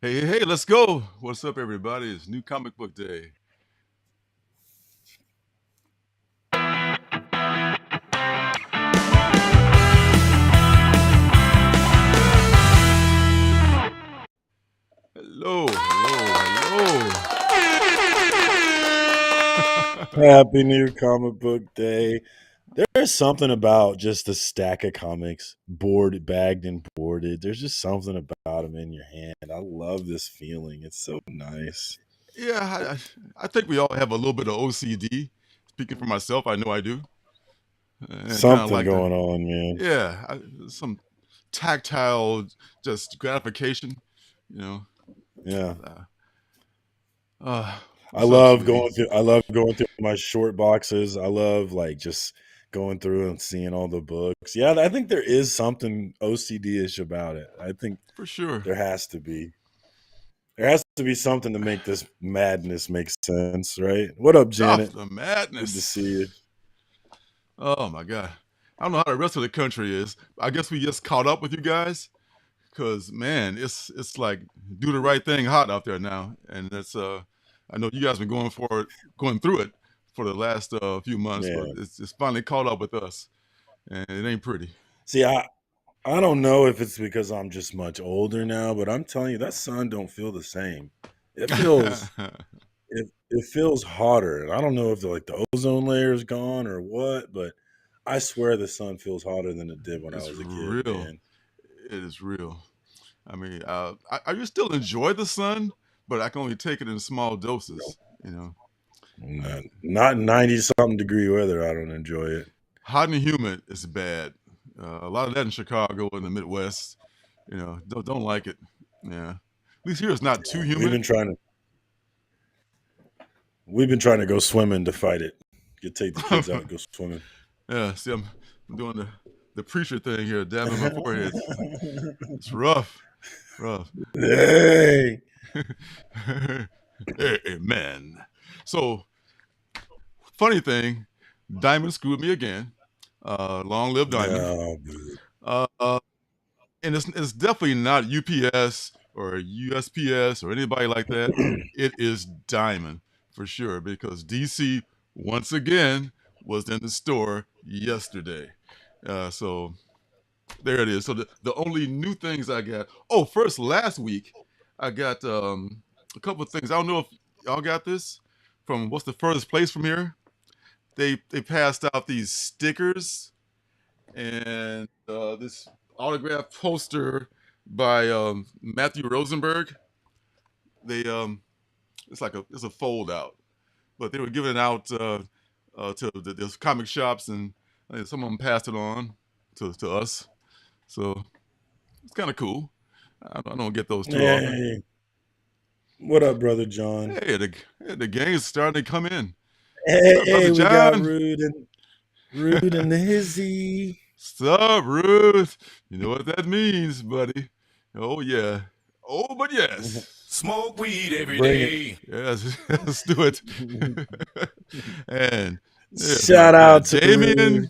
Hey, let's go. What's up, everybody? It's New Comic Book Day. Hello. Happy New Comic Book Day. There's something about just a stack of comics, bagged and boarded. There's just something about them in your hand. I love this feeling. It's so nice. Yeah, I think we all have a little bit of OCD. Speaking for myself, I know I do. And kind of Something like going on, man. some tactile, just gratification, you know. Yeah. Uh, I what's up, love sweetie? going through I love going through my short boxes. I love like just going through and seeing all the books. Yeah, I think there is something OCD-ish about it. I think For sure. there has to be. There has to be something to make this madness make sense, right? What up, Off Janet? the Good to madness. see you. Oh my God. I don't know how the rest of the country is. I guess we just caught up with you guys. Cause man, it's like do the right thing hot out there now, and that's I know you guys been going through it for the last few months, but Yeah. it's finally caught up with us, and it ain't pretty. See, I don't know if it's because I'm just much older now, but I'm telling you, that sun don't feel the same. It feels it feels hotter. And I don't know if the ozone layer is gone or what, but I swear the sun feels hotter than it did when I It's was a kid, real. man. It is real. I mean, I just still enjoy the sun, but I can only take it in small doses. You know, Not 90 something degree weather. I don't enjoy it. hot and humid is bad. A lot of that in Chicago and the Midwest. Don't like it. Yeah, at least here it's not too We've humid. been trying to we've been trying to go swimming to fight it. You take the kids out and go swimming. Yeah, see, I'm doing the preacher thing here, dabbing my forehead. It's rough, rough. Hey. Amen. So, funny thing, Diamond screwed me again. Long live Diamond. Oh, dude. Uh, uh, and it's definitely not UPS or USPS or anybody like that. It is Diamond for sure because DC once again was in the store yesterday. So there it is. So the only new things I got. Oh, first last week I got a couple of things. I don't know if y'all got this from what's the furthest place from here. They passed out these stickers and this autograph poster by Matthew Rosenberg. They it's a fold out, but they were giving it out to the comic shops, and some of them passed it on to us. So it's kind of cool. I don't get those too often. Hey, what up, brother John? Hey, the gang's starting to come in. What's up, brother Hey, we got John? Rude and the Hizzy. Sup, Ruth? You know what that means, buddy. Oh, yeah. Oh, but yes. Smoke weed every Bring day. Yes, let's do it. And there's my Shout guy, out to Rude. Damien.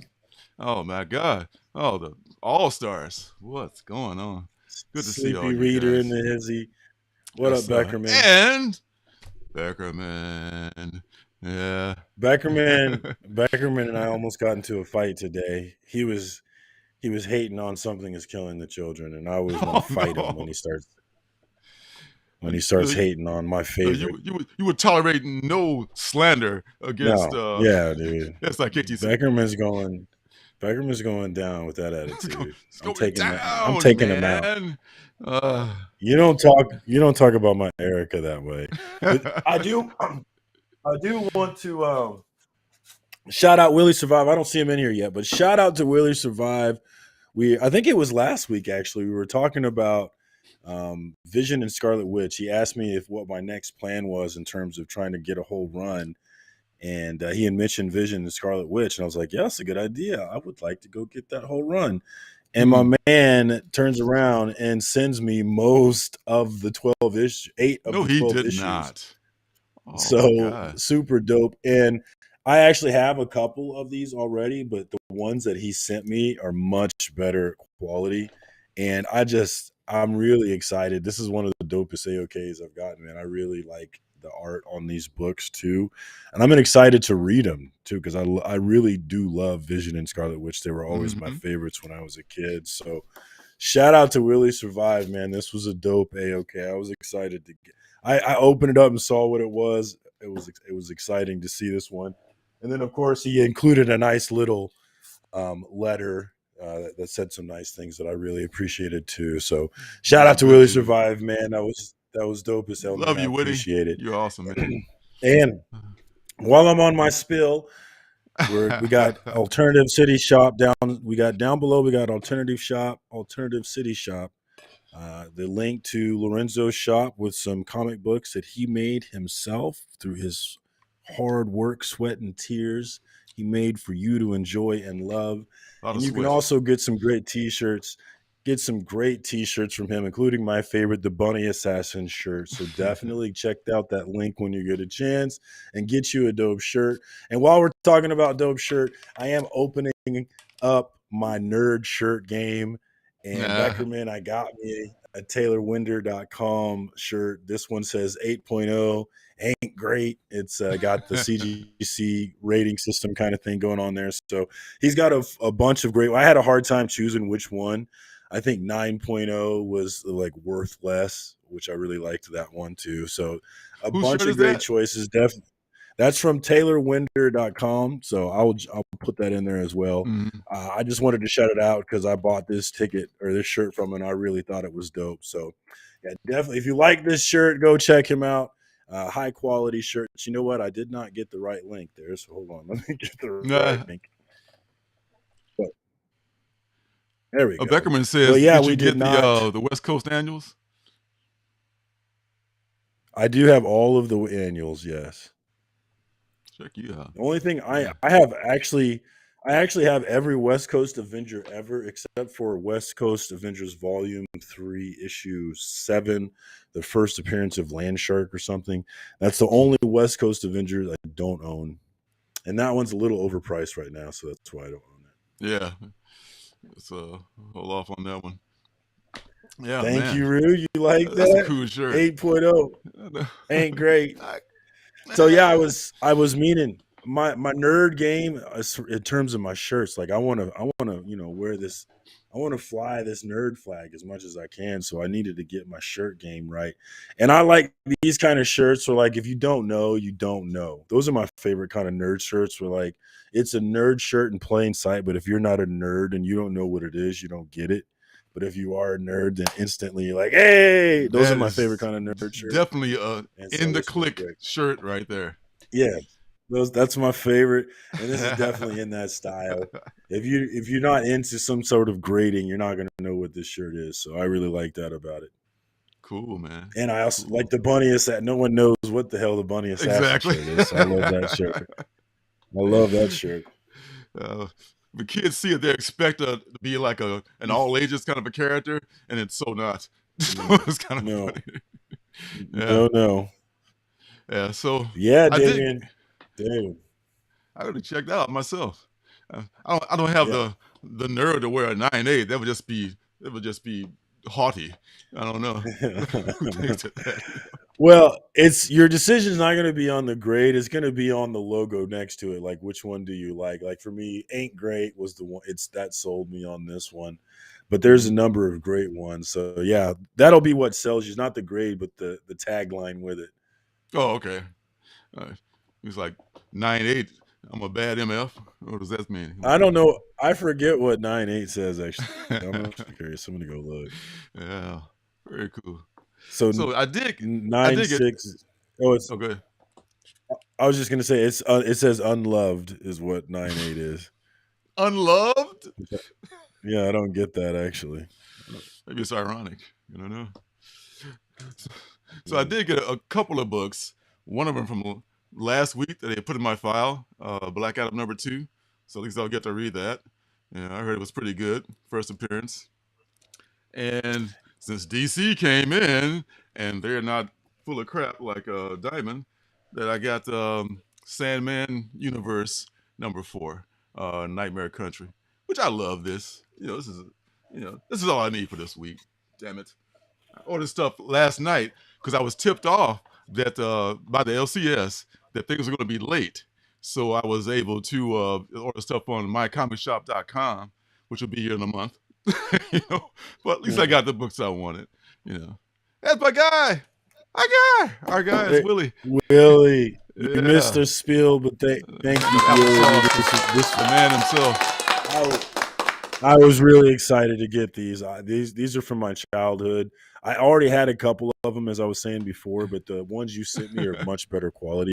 Oh, my God. Oh, the All-Stars. What's going on? Good to see all Sleepy you Reader and guys. the Hizzy. What Yes, up, sir. Beckerman? And Beckerman. Yeah. Beckerman and I almost got into a fight today. He was hating on something is killing the children, and I always want to fight him when he starts You, hating on my favorite. you would tolerate no slander against No, yeah, dude. yes, like KTC. Beckerman's going down with that attitude. It's I'm going I'm down, taking him out. man. Uh, You don't talk about my Erica that way. But I do want to shout out Willie Survive. I don't see him in here yet, but shout out to Willie Survive. I think it was last week actually. We were talking about Vision and Scarlet Witch. He asked me what my next plan was in terms of trying to get a whole run. And he had mentioned Vision and Scarlet Witch, and I was like, "Yeah, that's a good idea. I would like to go get that whole run." And my man turns around and sends me most of the 8 of no, the he 12 did issues. not. Oh, So my God. super dope. And I actually have a couple of these already, but the ones that he sent me are much better quality. And I'm really excited. This is one of the dopest AOKs I've gotten, man. I really like the art on these books too, and I'm excited to read them too because I really do love Vision and Scarlet Witch. They were always my favorites when I was a kid. So shout out to Willie Survive, man. This was a dope AOK. I was excited to get. I opened it up and saw what it was. It was exciting to see this one, and then of course he included a nice little letter that said some nice things that I really appreciated too. So shout out to Willie Survive, man. That was dope as hell, Love man. you, I Woody. appreciate it. You're awesome, man. And while I'm on my spill, we got Alternative City Shop down. We got down below. We got Alternative City Shop. The link to Lorenzo's shop with some comic books that he made himself through his hard work, sweat, and tears. He made for you to enjoy and love. And you can also get some great t-shirts. Get some great t-shirts from him, including my favorite, the Bunny Assassin shirt. So definitely check out that link when you get a chance and get you a dope shirt. And while we're talking about dope shirt, I am opening up my nerd shirt game. And Beckerman, I got me a TaylorWinder.com shirt. This one says 8.0. Ain't great. It's got the CGC rating system kind of thing going on there. So he's got a bunch of great. I had a hard time choosing which one. I think 9.0 was like worth less, which I really liked that one too. So a bunch of great choices. Definitely. That's from TaylorWinder.com. So I'll put that in there as well. I just wanted to shout it out because I bought this ticket or this shirt from him and I really thought it was dope. So yeah, definitely. If you like this shirt, go check him out. High quality shirts. You know what? I did not get the right link there. So hold on. Let me get the right link. But there we go. Beckerman says, yeah, did you get the West Coast annuals? I do have all of the annuals, yes. Check you out. The only thing I actually have every West Coast Avenger ever except for West Coast Avengers Volume 3, Issue 7, the first appearance of Landshark or something. That's the only West Coast Avengers I don't own. And that one's a little overpriced right now, so that's why I don't own it. Yeah. Let's hold off on that one. Yeah, Thank you, Rue. You like that? That's a cool shirt. 8.0. Ain't great. So yeah, I was meaning my nerd game in terms of my shirts. Like I want to wear this. I want to fly this nerd flag as much as I can. So I needed to get my shirt game right. And I like these kind of shirts where like if you don't know, you don't know. Those are my favorite kind of nerd shirts where like it's a nerd shirt in plain sight, but if you're not a nerd and you don't know what it is, you don't get it. But if you are a nerd, then instantly you're like, hey, those are my favorite kind of nerd shirts. Definitely in the click shirt right there. Yeah. That's my favorite. And this is definitely in that style. If you're not into some sort of grading, you're not gonna know what this shirt is. So I really like that about it. Cool, man. And I also like the Bunny Assassin. No one knows what the hell the Bunny Assassin shirt is. So I love that shirt. I love that shirt. The kids see it, they expect to be like an all ages kind of a character, and it's so not. So it's kind of funny. No. Yeah, so Damien. Dude. I gotta check that out myself. I don't have the nerve to wear a 9.8. That would just be haughty. I don't know. Who thinks that? Well, it's your decision's not going to be on the grade. It's going to be on the logo next to it. Like, which one do you like? Like for me, Ain't Great was the one. That sold me on this one. But there's a number of great ones. So yeah, that'll be what sells you. Not the grade, but the tagline with it. Oh, okay. He's like 9.8. I'm a bad MF. What does that mean? I don't know. I forget what 9.8 says actually. I'm curious. I'm gonna go look. Yeah, very cool. So I dig 9.6. Oh, it's okay. I was just gonna say it says unloved is what 9.8 is. Unloved? Yeah, I don't get that actually. Maybe it's ironic. You don't know. So I did get a couple of books. One of them from last week that they put in my file, Black Adam #2. So at least I'll get to read that. Yeah, I heard it was pretty good. First appearance. And since DC came in and they're not full of crap like Diamond, that I got Sandman Universe #4, Nightmare Country, which I love this. This is all I need for this week. Damn it. I ordered stuff last night because I was tipped off that by the LCS that things were going to be late. So I was able to order stuff on mycomicshop.com, which will be here in a month. You know, but at least I got the books I wanted. You know, that's my guy. Our guy is Hey, Willie. Willie, you missed Yeah, the spiel, but thank you, Willie. I mean, the man himself. I was really excited to get these. These are from my childhood. I already had a couple of them, as I was saying before, but the ones you sent me are much better quality.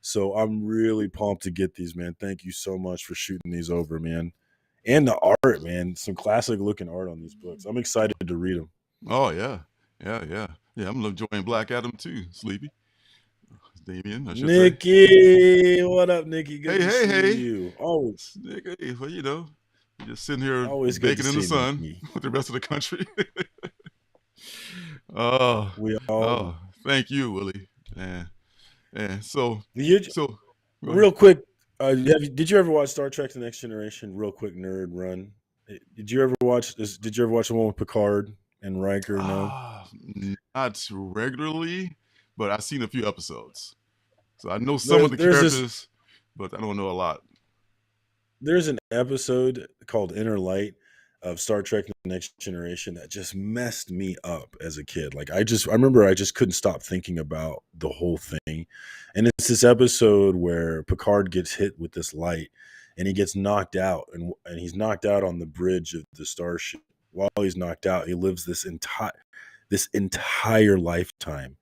So I'm really pumped to get these, man. Thank you so much for shooting these over, man. And the art, man. Some classic looking art on these books. I'm excited to read them. Oh yeah, yeah. I'm enjoying Black Adam too. Sleepy, Damien, I should say. Nikki, what up, Nikki? Good to see Hey. you. Always, Nick, hey, well, you know, you're just sitting here always good to baking in the see sun Nikki. with the rest of the country. Oh, We all oh, thank you, Willie. And you, so, go ahead. real quick. Did you ever watch Star Trek: The Next Generation? Real quick nerd run. Did you ever watch this? Did you ever watch the one with Picard and Riker? No. Ah, not regularly, but I've seen a few episodes, so I know some of the There's this. characters, but I don't know a lot. There's an episode called Inner Light of Star Trek: The Next Generation that just messed me up as a kid. Like I remember I just couldn't stop thinking about the whole thing. And it's this episode where Picard gets hit with this light and he gets knocked out and he's knocked out on the bridge of the starship. While he's knocked out, he lives this entire lifetime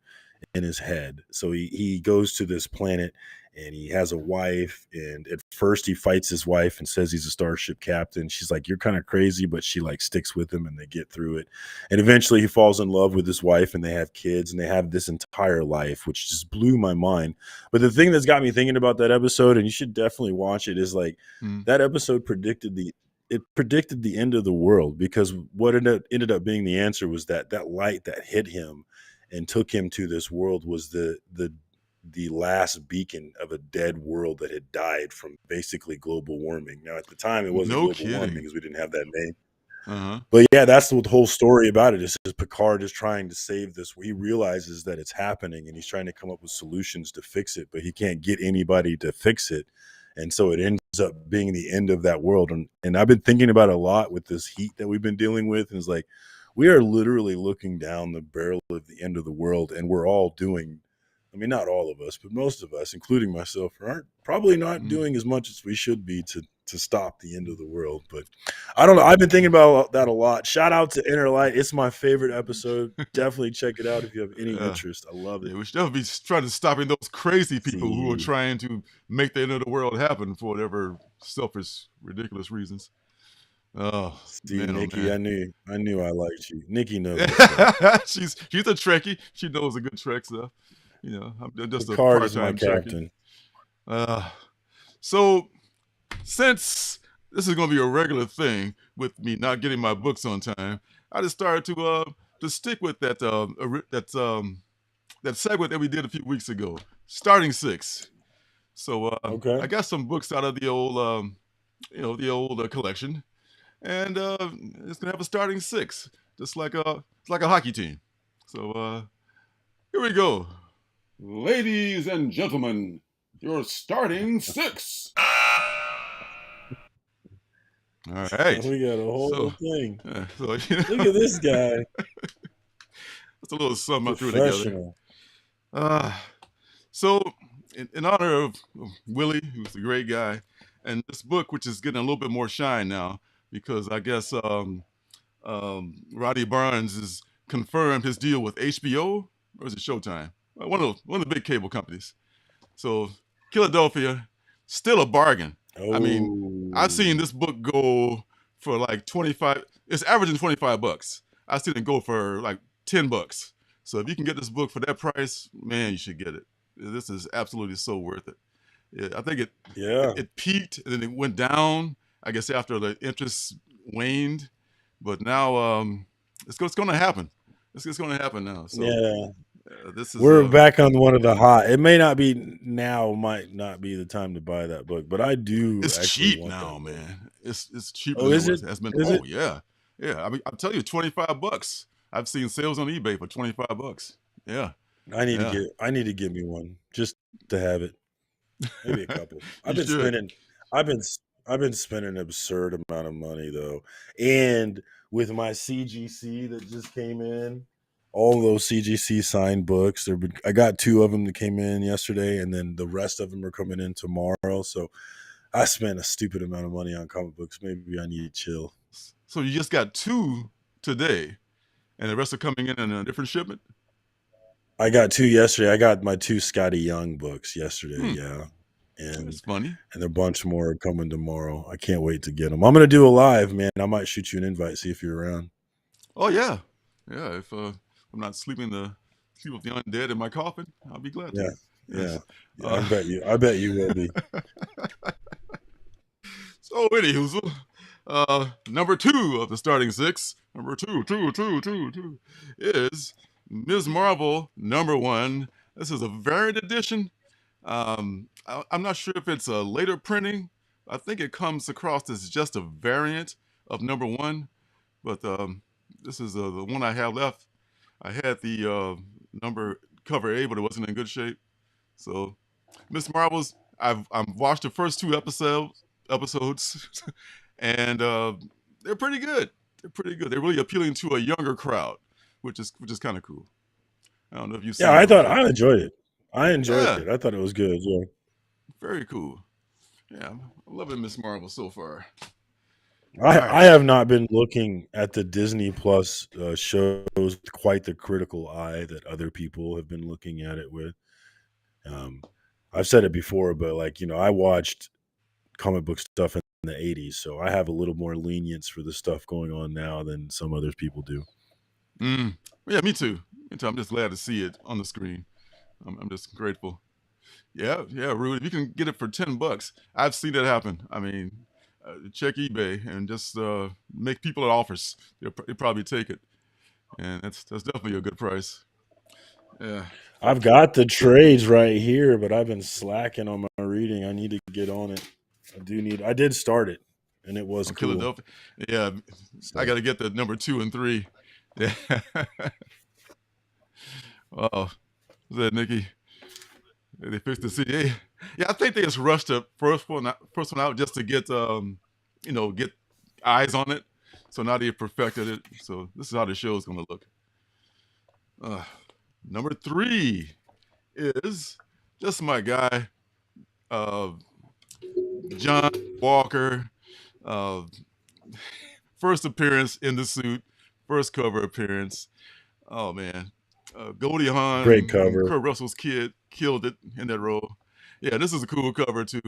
in his head. So he goes to this planet and he has a wife, and at first he fights his wife and says he's a starship captain. She's like, "You're kind of crazy," but she like sticks with him and they get through it. And eventually he falls in love with his wife and they have kids and they have this entire life, which just blew my mind. But the thing that's got me thinking about that episode, and you should definitely watch it, is like Mm. that episode predicted the end of the world, because what ended up being the answer was that light that hit him and took him to this world was the last beacon of a dead world that had died from basically global warming. Now, at the time, it wasn't No global warming kidding. because we didn't have that name. Uh-huh. But yeah, that's the whole story about it. Is Picard is trying to save this. He realizes that it's happening, and he's trying to come up with solutions to fix it, but he can't get anybody to fix it, and so it ends up being the end of that world. And I've been thinking about it a lot with this heat that we've been dealing with, and it's like we are literally looking down the barrel of the end of the world, and we're all doing. I mean, not all of us, but most of us, including myself, aren't probably not Mm. doing as much as we should be to stop the end of the world. But I don't know. I've been thinking about that a lot. Shout out to Inner Light. It's my favorite episode. Definitely check it out if you have any interest. I love it. Yeah, we should definitely be trying to stopping those crazy people who are See, trying to make the end of the world happen for whatever selfish, ridiculous reasons. Oh see, man, oh Nikki, man. I knew I liked you. Nikki knows what's up. she's a Trekkie. She knows a good Trek stuff. You know, I'm just a Picard is my part-time Trekkie. captain. So since this is going to be a regular thing with me not getting my books on time, I just started to stick with that segment that we did a few weeks ago, starting six. So Okay. I got some books out of the old the old collection, and it's gonna have a starting six, just like it's like a hockey team. So here we go. Ladies and gentlemen, your starting six. All right. We got a whole So, thing. so Look at this guy. that's a little something I threw together. Professional. So in honor of Willie, who's a great guy, and this book, which is getting a little bit more shine now, because I guess Roddy Barnes has confirmed his deal with HBO, or is it Showtime? One of the big cable companies. So Philadelphia, still a bargain. I mean, I've seen this book go for like 25. It's averaging $25. I've seen it go for like $10. So if you can get this book for that price, man, you should get it. This is absolutely so worth it. I think it peaked and then it went down. I guess after the interest waned, but now it's going to happen. It's going to happen now. So Yeah. this is We're back on one of the hot. It may not be now, might not be the time to buy that book, but I do. It's actually cheap want now, that book. man. It's cheaper Oh, than is it it? has been. Is Oh it? yeah. I mean, I'll tell you, $25 I've seen sales on eBay for $25. Yeah, I need yeah. to get me one just to have it. Maybe a couple. You should. I've been I've been spending an absurd amount of money though. And with my CGC that just came in, all those CGC signed books, I got 2 of them that came in yesterday, and then the rest of them are coming in tomorrow. So I spent a stupid amount of money on comic books. Maybe I need to chill. So you just got 2 today, and the rest are coming in a different shipment. I got 2 yesterday. I got my 2 Scotty Young books yesterday. Yeah. And That's funny. and a bunch more are coming tomorrow. I can't wait to get them. I'm gonna do a live, man. I might shoot you an invite, see if you're around. Oh yeah, yeah. If I'm not sleep with the undead in my coffin, I'll be glad to. Yeah. I bet you will be. So anywho, number 2 of the starting 6, number two, is Ms. Marvel number 1. This is a variant edition. I'm not sure if it's a later printing. I think it comes across as just a variant of number 1, but this is the one I have left. I had the number cover A, but it wasn't in good shape. So, Miss Marvel's, I've watched the first 2 episodes, and they're pretty good. They're really appealing to a younger crowd, which is kind of cool. I don't know if you've seen. Yeah, I it thought already. I enjoyed it. I enjoyed Yeah, it. I thought it was good. Yeah. very cool. Yeah, I'm loving Miss Marvel so far. I have not been looking at the Disney Plus shows with quite the critical eye that other people have been looking at it with. I've said it before, but I watched comic book stuff in the 80s, so I have a little more lenience for the stuff going on now than some other people do. Yeah, me too. I'm just glad to see it on the screen. I'm just grateful. Yeah, Rude. If you can get it for $10, I've seen it happen. I mean, check eBay and just make people offers. They'll probably take it, and that's definitely a good price. Yeah, I've got the trades right here, but I've been slacking on my reading. I need to get on it. I did start it, and it was from cool. Philadelphia. Yeah, So, I got to get the number 2 and 3. Yeah. Oh, was that Nikki? They fixed the CD. Yeah, I think they just rushed the first one out just to get get eyes on it. So now they perfected it. So this is how the show is going to look. Number 3 is just my guy, John Walker. First appearance in the suit, first cover appearance. Oh man, Goldie Hawn, great cover. Kurt Russell's kid, killed it in that role. Yeah, this is a cool cover too,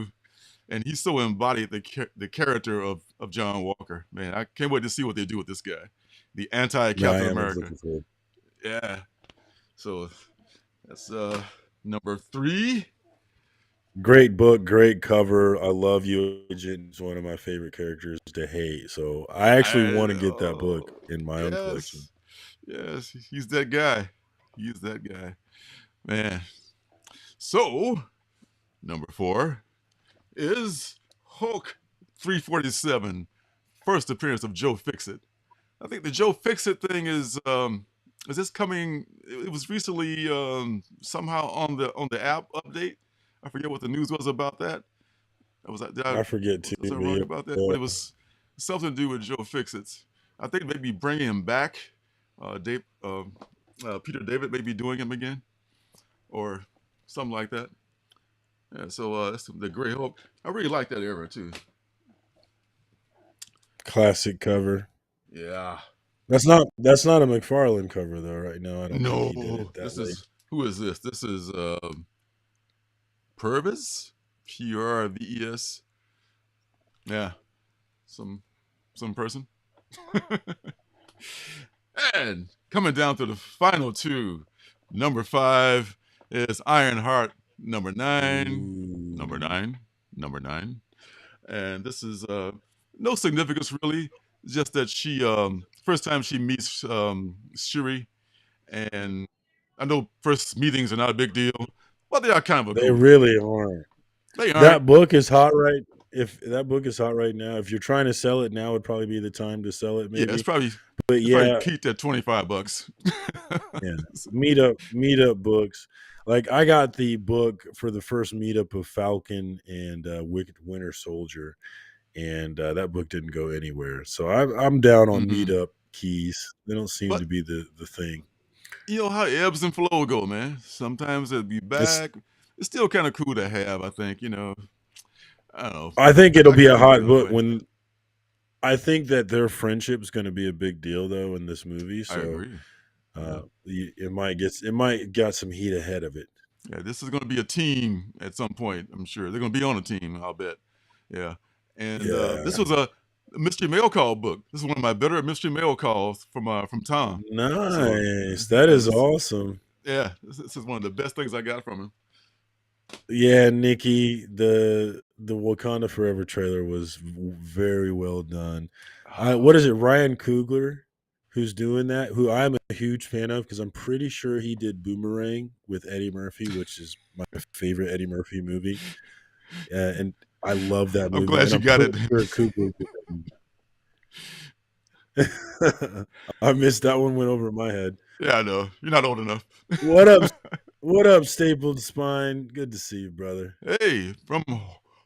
and he so embodied the character of John Walker. Man, I can't wait to see what they do with this guy, the anti-Captain America. Yeah, so that's number 3. Great book, great cover. I love you, Agent. It's one of my favorite characters to hate. So I actually want to get that book in my own collection. Yes, he's that guy. He's that guy. Man. So, number 4 is Hulk 347. First appearance of Joe Fixit. I think the Joe Fixit thing is this coming? It was recently somehow on the app update. I forget what the news was about that. I forget too. Was I wrong about that? But it was something to do with Joe Fixit. I think maybe bringing him back. Peter David may be doing him again, or something like that. Yeah, so that's the Great Hulk. I really like that era too. Classic cover. Yeah. That's not a McFarlane cover though. Right now, I don't think he did it that way. Who is this? This is Purvis, Purves. Yeah, some person. And coming down to the final 2, number 5 is Ironheart, number 9, number 9, and this is no significance really. Just that she first time she meets Shuri, and I know first meetings are not a big deal, but they are kind of a. They really aren't. They aren't. That book is hot right. if that book is hot right now, if you're trying to sell it now, would probably be the time to sell it, Yeah, maybe. But it's probably yeah, peaked at $25. yeah, meetup books. Like I got the book for the first meetup of Falcon and Wicked Winter Soldier, and that book didn't go anywhere. So I'm down on Mhm. meetup keys. They don't seem But to be the thing. you know how ebbs and flow go, man. Sometimes it'll be It's back. It's still kind of cool to have, I think. I don't know. I think it'll I be kind a of enjoy hot it that book way. when I think that their friendship is going to be a big deal though in this movie. I So agree. Yeah. it might got some heat ahead of it. Yeah, this is going to be a team at some point. I'm sure they're going to be on a team. I'll bet. Yeah, and this Yeah, was a mystery mail call book. This is one of my better mystery mail calls from Tom. So nice. That yeah, is awesome. this is one of the best things I got from him. Yeah, Nikki, the Wakanda Forever trailer was very well done. What is it, Ryan Coogler, who's doing that? Who I'm a huge fan of because I'm pretty sure he did Boomerang with Eddie Murphy, which is my favorite Eddie Murphy movie, and I love that I'm movie. glad And you I'm got pretty it. sure Coogler did that. I missed that one. Went over my head. Yeah, I know you're not old enough. What up? What up, Stapled Spine? Good to see you, brother. Hey, from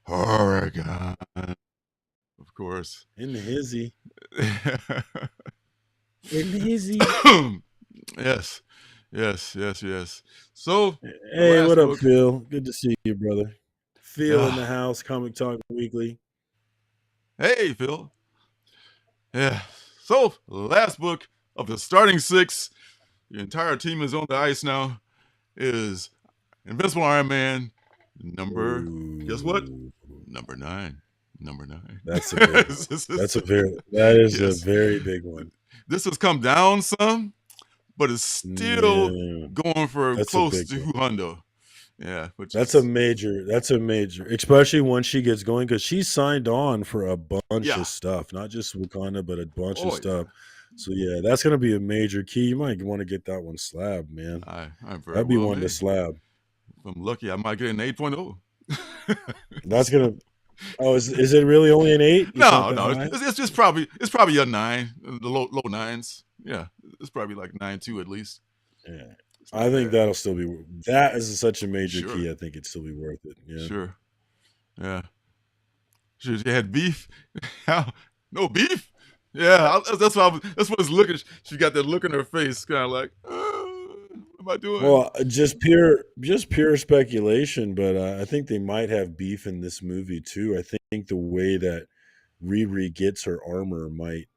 Oregon, of course. In the hizzy. In the hizzy. Yes, yes. So the Hey, last what up, book. Phil? Good to see you, brother. Phil in the Ah, house, Comic Talk Weekly. hey, Phil. Yeah. So last book of the starting six. The entire team is on the ice now. Is Invincible Iron Man number? Guess what? Ooh, Number 9. Number 9. that's a big one. That is a Yes. very big one. This has come down some, but it's still Yeah, going for that's a close big to one. Hundo. Yeah, which That's a is major. That's a major, especially once she gets going, because she signed on for a bunch yeah. of stuff, not just Wakanda, but a bunch of Oh yeah. stuff. So yeah, that's gonna be a major key. You might want to get that one slabbed, man. I'm very That'd be well one to made. slab. If I'm lucky, I might get an 8.0. That's gonna. Oh, is it really only an 8? It's not that No, high. it's just probably a 9, the low nines. Yeah, it's probably like 9.2 at least. Yeah, It's I not think bad. that'll still be. That is such a major Sure, key. I think it'd still be worth it. Yeah. sure. Yeah, she had beef. No beef. Yeah, that's what that's what it's looking. She got that look in her face, kind of like, what am I doing? Well, just pure speculation, but I think they might have beef in this movie too. I think the way that Riri gets her armor might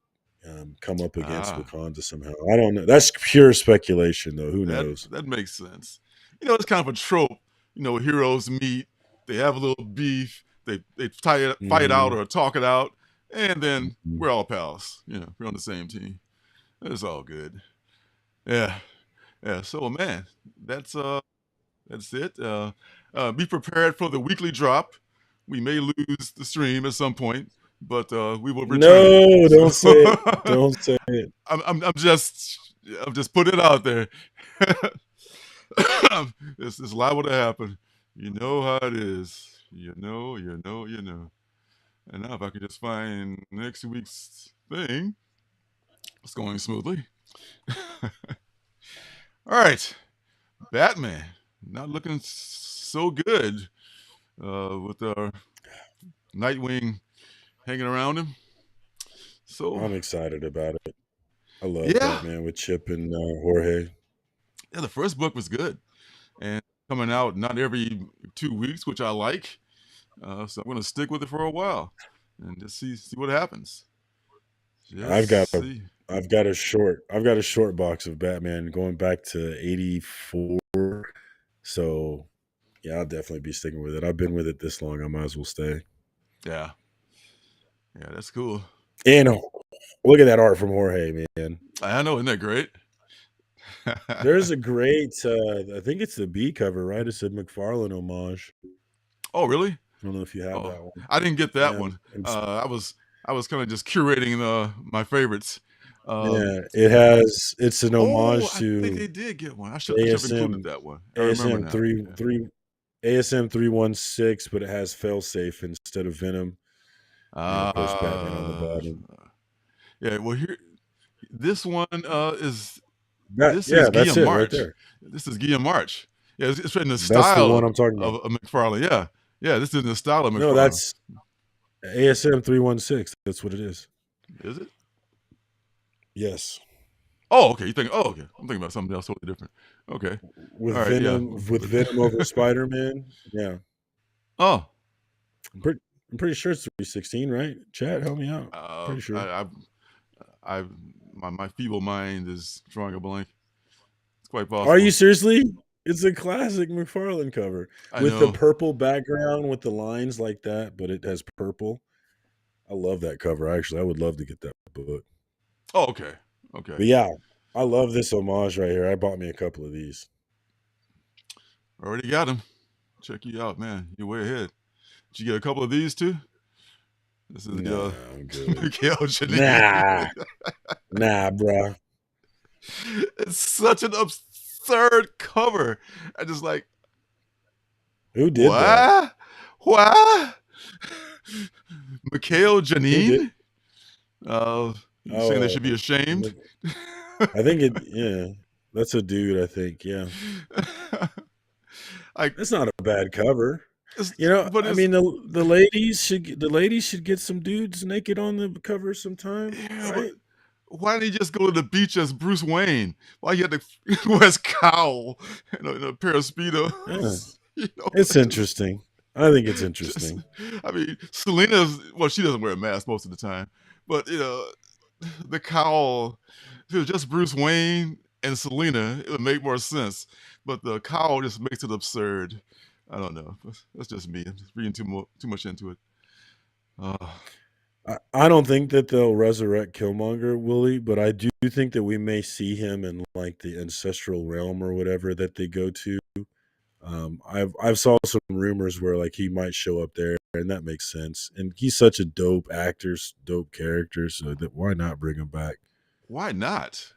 come up against Ah, Wakanda somehow. I don't know. That's pure speculation, though. Who that knows? that makes sense. It's kind of a trope. Heroes meet, they have a little beef, they fight out Hmm. or talk it out, and then we're all pals. We're on the same team. It's all good. Yeah, yeah. So man, that's that's it. Be prepared for the weekly drop. We may lose the stream at some point, but we will return. No, So don't say it. Don't say it. I'm just putting it out there. It's liable to happen. You know how it is. You know. And now if I can just find next week's thing, it's going smoothly. All right, Batman. Not looking so good with our Nightwing hanging around him. So I'm excited about it. I love yeah, Batman with Chip and Jorge. yeah. The first book was good, and coming out not every 2 weeks, which I like. So I'm going to stick with it for a while and just see what happens. I've got Just a see. I've got a short box of Batman going back to 84. So yeah, I'll definitely be sticking with it. I've been with it this long, I might as well stay. Yeah, yeah, that's cool. And look at that art from Jorge, man. I know, isn't that great? There's a great I think it's the B cover, right? It's a McFarlane homage. Oh, really? I don't know if you have Oh, that one. I didn't get that Yeah, one. I was kind of just curating my favorites. Um, yeah, it's an oh, homage I think to they did get one. I should have included ASM that one. I remember ASM now. 3 ASM 316, but it has failsafe instead of Venom. And of course, Batman on the bottom. Yeah, well, here, this one is That's it right March. there. This is Guillaume March. Yeah, it's in the That's the style one I'm talking about. of McFarlane. Yeah, this is in the style of McFarlane. No, that's ASM 316. That's what it is. Is it? Yes. Oh, okay. You think? Oh, okay. I'm thinking about something else totally different. Okay. With All right, Venom, with Venom over Spider-Man. Yeah. Oh, I'm pretty sure it's 316, right? Chat, help me out. Pretty sure. My feeble mind is drawing a blank. It's quite possible. Are you seriously? It's a classic McFarlane cover with the purple background with the lines like that, but it has purple. I love that cover. Actually, I would love to get that book. Oh, okay. Okay. But yeah, I love this homage right here. I bought me a couple of these. Already got them. Check you out, man. You're way ahead. Did you get a couple of these too? This is I'm good. Mikhail Janine. Nah, bro. It's such an absurd cover. I just like, who did that? What? Mikhail Janine? Saying they should be ashamed? I think that's a dude, I think, yeah. It's not a bad cover. I mean, the ladies should get some dudes naked on the cover sometime. Yeah, right? But why didn't he just go to the beach as Bruce Wayne? Why you had to wear his cowl and a pair of Speedos? Yeah. It's interesting. I think it's interesting. I mean, Selena, she doesn't wear a mask most of the time, but the cowl, if it was just Bruce Wayne and Selena, it would make more sense. But the cowl just makes it absurd. I don't know. That's just me. I'm just reading too much into it. I don't think that they'll resurrect Killmonger, Willie, but I do think that we may see him in like the ancestral realm or whatever that they go to. I've saw some rumors where like he might show up there, and that makes sense. And he's such a dope actor, dope character, so that why not bring him back? Why not?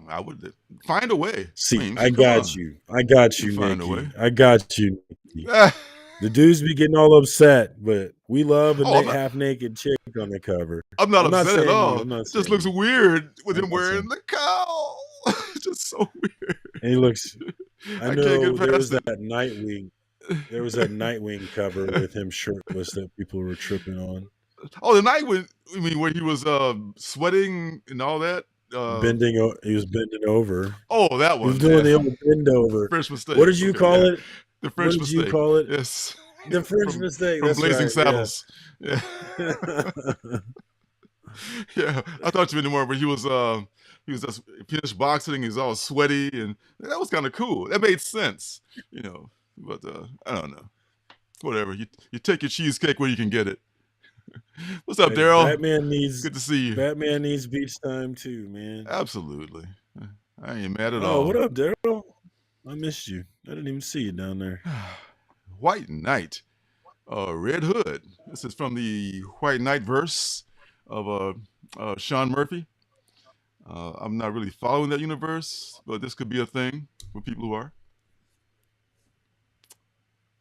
I would find a way. See, I got you, Nikki. I got you, Nikki. The dudes be getting all upset, but we love a half naked chick on the cover. I'm not upset at all. It just looks weird with him wearing the cowl. It's just so weird. And he looks. I know there was that Nightwing. There was that Nightwing cover with him shirtless that people were tripping on. Oh, the Nightwing. I mean, where he was sweating and all that. He was bending over. Oh, that one. He was doing the old bend over. French mistake. What did you call it? The French mistake. What did you call it? Yes. The French mistake. From That's Blazing right, Saddles. Yeah. Yeah. I thought you meant more, but he was just finished boxing. He was all sweaty, and that was kind of cool. That made sense, But I don't know. Whatever. You take your cheesecake where you can get it. What's up, Daryl? Good to see you. Batman needs beach time too, man. Absolutely. I ain't mad at all. Oh, what up, Daryl? I missed you. I didn't even see you down there. White Knight, Red Hood. This is from the White Knight verse of Sean Murphy. I'm not really following that universe, but this could be a thing for people who are.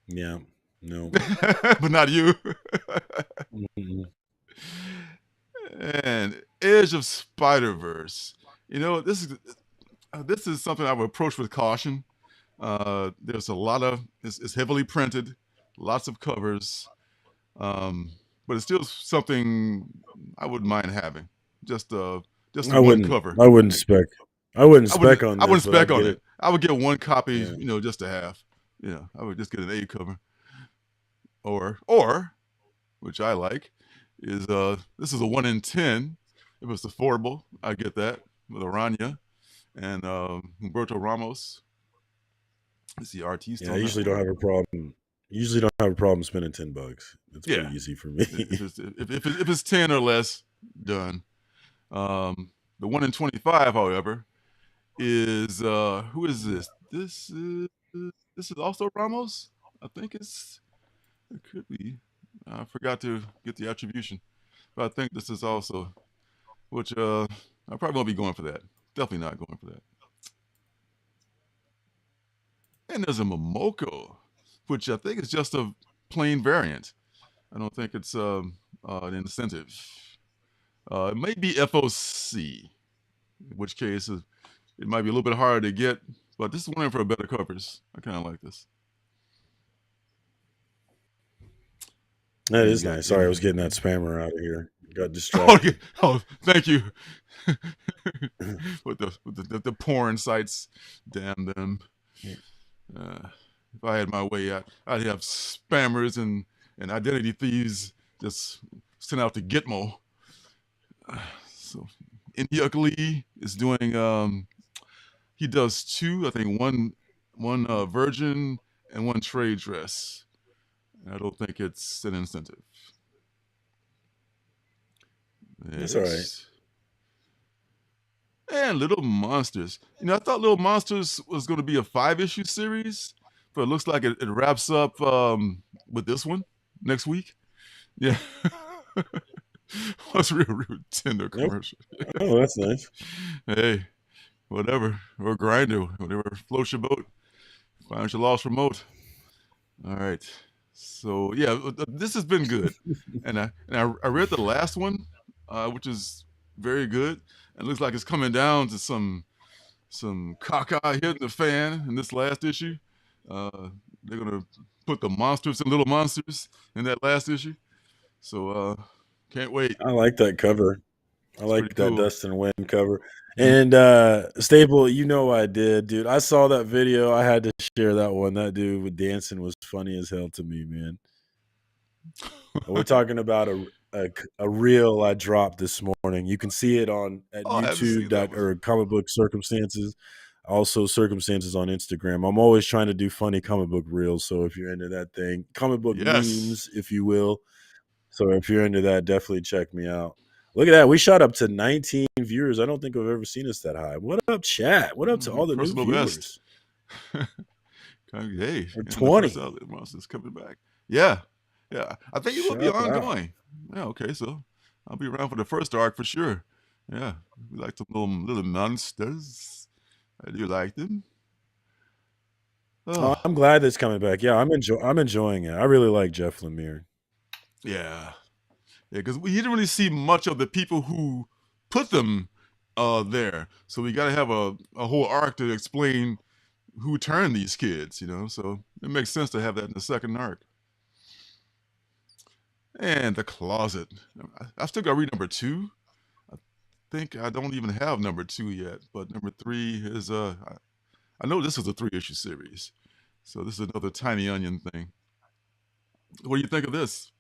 Yeah. No. But not you. Mm-hmm. And Edge of Spider-Verse. This is something I would approach with caution. There's a lot of it's heavily printed, lots of covers, but it's still something I wouldn't mind having. Just one cover. I wouldn't spec on this. I wouldn't spec on it. I would get one copy, just to have. I would just get an A cover. Or, which I like, is this is a 1 in 10. If it's affordable, I get that with Aranya and Humberto Ramos. It's the artiste. Yeah, I usually don't have a problem. Spending $10. It's pretty easy for me. if it's 10 or less, done. The 1 in 25, however, is who is this? This is also Ramos. I think it could be. I forgot to get the attribution, but I think this is also, which I probably won't be going for that. Definitely not going for that. And there's a Momoko, which I think is just a plain variant. I don't think it's a an incentive. It may be FOC, in which case it might be a little bit harder to get, but this is one for better covers. I kind of like this. That is nice. Sorry, I was getting that spammer out of here. Got Oh, distracted. oh, thank you. with the porn sites, damn them. If I had my way, I'd have spammers and identity thieves just sent out to Gitmo. So India Lee is doing. He does two, I think one virgin and one trade dress. I don't think it's an incentive. That's all right. And Little Monsters. I thought Little Monsters was going to be a 5-issue series, but it looks like it wraps up with this one next week. Yeah. That's real tender commercial. Oh, that's nice. Hey, whatever. Or Grinder, whatever floats your boat. Find your lost remote. All right. So yeah, this has been good, and I read the last one, which is very good. It looks like it's coming down to some caca hitting the fan in this last issue. They're gonna put the monsters and little monsters in that last issue. So can't wait. I like that cover. I like that cool. Dustin Wynn cover. And Staple, I did, dude. I saw that video. I had to share that one. That dude with dancing was funny as hell to me, man. We're talking about a reel I dropped this morning. You can see it at YouTube or Comic Book Circumstances. Also, Circumstances on Instagram. I'm always trying to do funny comic book reels. So if you're into that thing, comic book memes, if you will. So if you're into that, definitely check me out. Look at that. We shot up to 19 viewers. I don't think I've ever seen us that high. What up, chat? What up to all the new viewers? Hey, or 20. The monsters coming back. Yeah. I think it will be ongoing. Yeah, okay, so I'll be around for the first arc for sure. Yeah, we like some little monsters. I do like them. Oh, I'm glad that's coming back. Yeah, I'm enjoying it. I really like Jeff Lemire. Yeah, because we didn't really see much of the people who put them there. So we got to have a whole arc to explain who turned these kids, So it makes sense to have that in the second arc. And The Closet. I still got to read number 2. I think I don't even have number 2 yet, but number 3 is I know this is a 3-issue series, so this is another Tiny Onion thing. What do you think of this?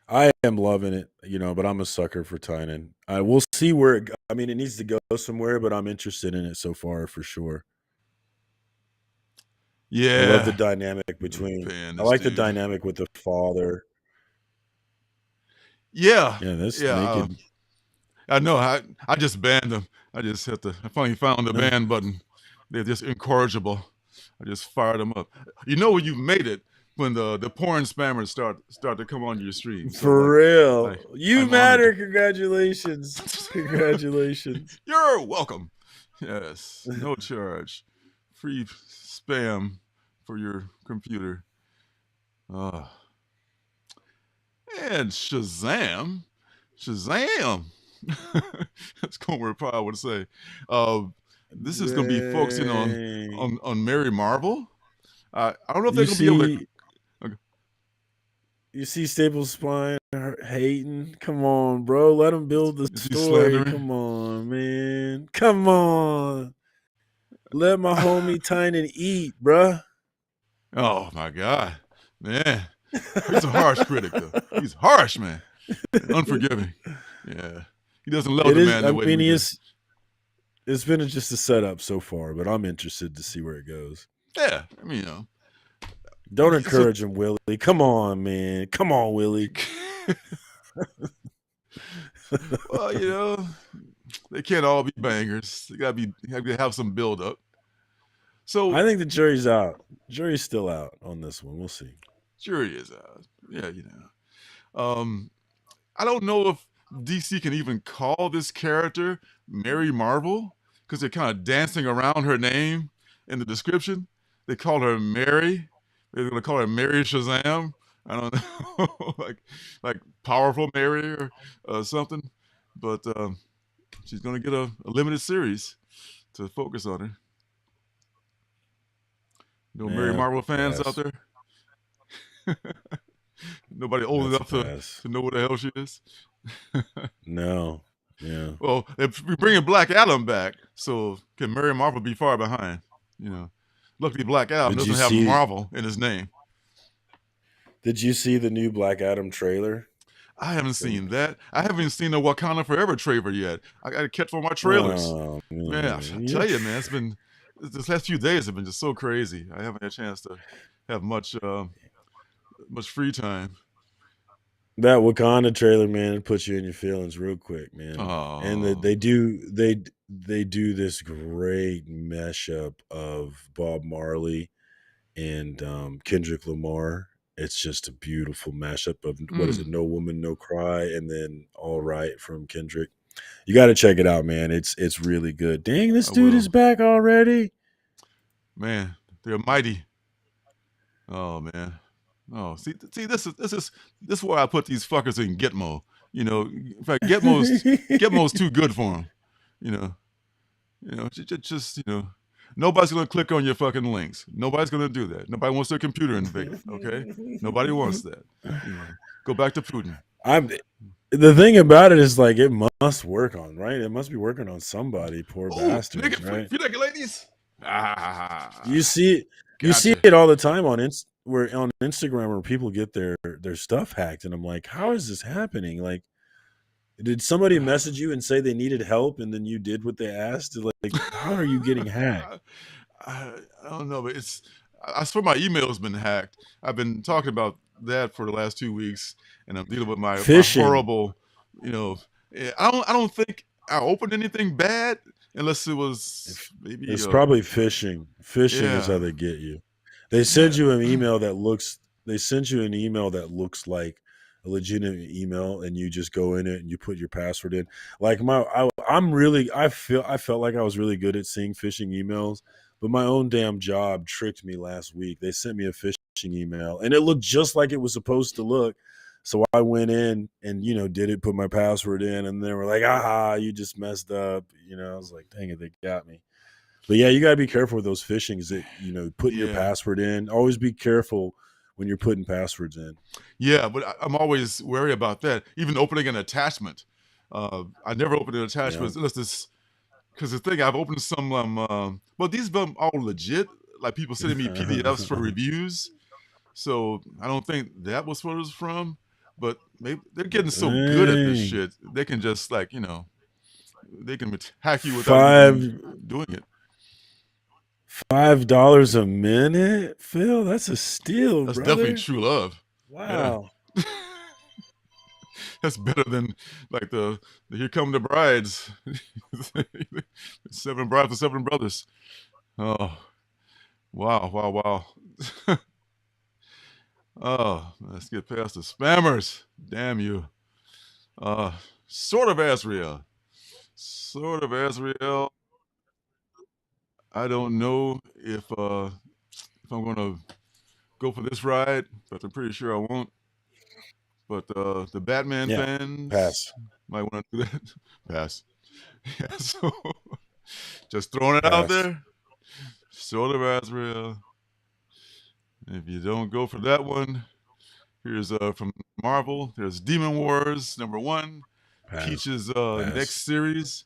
I am loving it, but I'm a sucker for Tynan. We'll see where it needs to go somewhere, but I'm interested in it so far for sure. Yeah, I love the dynamic between. I like the dynamic with the father. Yeah, naked. I know. I just banned them. I just had to. I finally found the ban button. They're just incorrigible. I just fired them up. When you made it when the porn spammers start to come on your stream. So for real, you matter. Honored. Congratulations, congratulations. You're welcome. Yes, no charge, free spam for your computer. And Shazam. That's Comer probably would say. This is going to be focusing on Mary Marvel. I don't know if they're going to be able to. Okay. You see Staples Spine hating? Come on, bro. Let him build the story. Come on, man. Come on. Let my homie Tynan eat, bruh. Oh, my God. Man. He's a harsh critic, though. He's harsh, man. Unforgiving. Yeah. He doesn't love the man the way we do. It's been just a setup so far, but I'm interested to see where it goes. Yeah. Don't encourage him, Willie. Come on, man. Come on, Willie. Well, they can't all be bangers. They gotta have some build up. So I think the jury's out. Jury's still out on this one. We'll see. Jury is out. Yeah, I don't know if DC can even call this character Mary Marvel because they're kind of dancing around her name in the description. They call her Mary. They're going to call her Mary Shazam. I don't know, like Powerful Mary or something. But she's going to get a limited series to focus on her. No Mary Marvel fans out there? Nobody old enough to know what the hell she is? No. Yeah. Well, if we're bringing Black Adam back, so can Mary Marvel be far behind? Luckily Black Adam doesn't have Marvel in his name. Did you see the new Black Adam trailer? I haven't seen that. I haven't seen the Wakanda Forever trailer yet. I got to catch one of my trailers. Oh, man, I tell you, man, it's been this last few days have been just so crazy. I haven't had a chance to have much free time. That Wakanda trailer, man, it puts you in your feelings real quick, man. Oh. And they do this great mashup of Bob Marley and Kendrick Lamar. It's just a beautiful mashup of what is it? No Woman, No Cry, and then All Right from Kendrick. You got to check it out, man. It's really good. Dang, this dude is back already. Man, they're mighty. Oh man. Oh, see, this is why I put these fuckers in Gitmo. In fact, Gitmo's too good for them. Just nobody's gonna click on your fucking links. Nobody's gonna do that. Nobody wants their computer invaded. Okay, nobody wants that. Go back to Putin. The thing about it is, like, it must work on, right? It must be working on somebody. Poor bastards, right? You like ladies? You see it all the time on Instagram where people get their stuff hacked, and I'm like, how is this happening? Like, did somebody message you and say they needed help, and then you did what they asked? Like, how are you getting hacked? I don't know, but I swear my email has been hacked. I've been talking about that for the last 2 weeks, and I'm dealing with my horrible, I don't think I opened anything bad unless it was maybe. It's probably phishing. Phishing is how they get you. They send you an email that looks. They send you an email that looks like a legitimate email, and you just go in it and you put your password in. Like I felt like I was really good at seeing phishing emails, but my own damn job tricked me last week. They sent me a phishing email, and it looked just like it was supposed to look. So I went in and did it, put my password in, and they were like, "Aha, you just messed up." I was like, "Dang it, they got me." But yeah, you gotta be careful with those phishings that putting your password in. Always be careful when you're putting passwords in. Yeah, but I'm always wary about that. Even opening an attachment, I never open an attachment unless this, because the thing I've opened some. Well, these have been all legit. Like people sending me PDFs for reviews, so I don't think that was what it was from. But maybe they're getting so good at this shit, they can just they can hack you without even doing it. $5 a minute, Phil. That's a steal. That's brother. Definitely true love. Wow. Yeah. That's better than like the Here Come the Brides. 7 brides for 7 brothers. Oh, wow. Oh, let's get past the spammers. Damn you. Sort of Azrael. I don't know if I'm gonna go for this ride, but I'm pretty sure I won't. But the Batman fans might want to do that. Pass. Yeah, so just throwing it out there. Sort of Azrael. If you don't go for that one, here's from Marvel. There's Demon Wars #1. Peach's next series.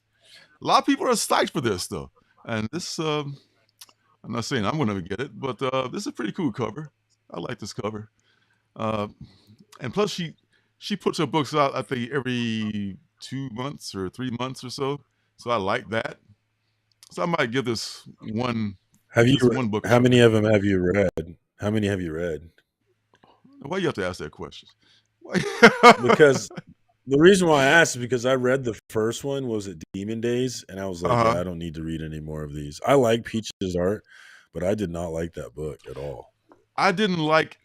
A lot of people are psyched for this though, and this I'm not saying I'm going to get it, but this is a pretty cool cover. I like this cover, and plus she puts her books out I think every 2 months or 3 months or so. So I like that. So I might give this one. One book? How many of them have you read? How many have you read? Why you have to ask that question? Because the reason why I asked is because I read the first one was at Demon Days, and I was like, yeah, I don't need to read any more of these. I like Peach's art, but I did not like that book at all. I didn't like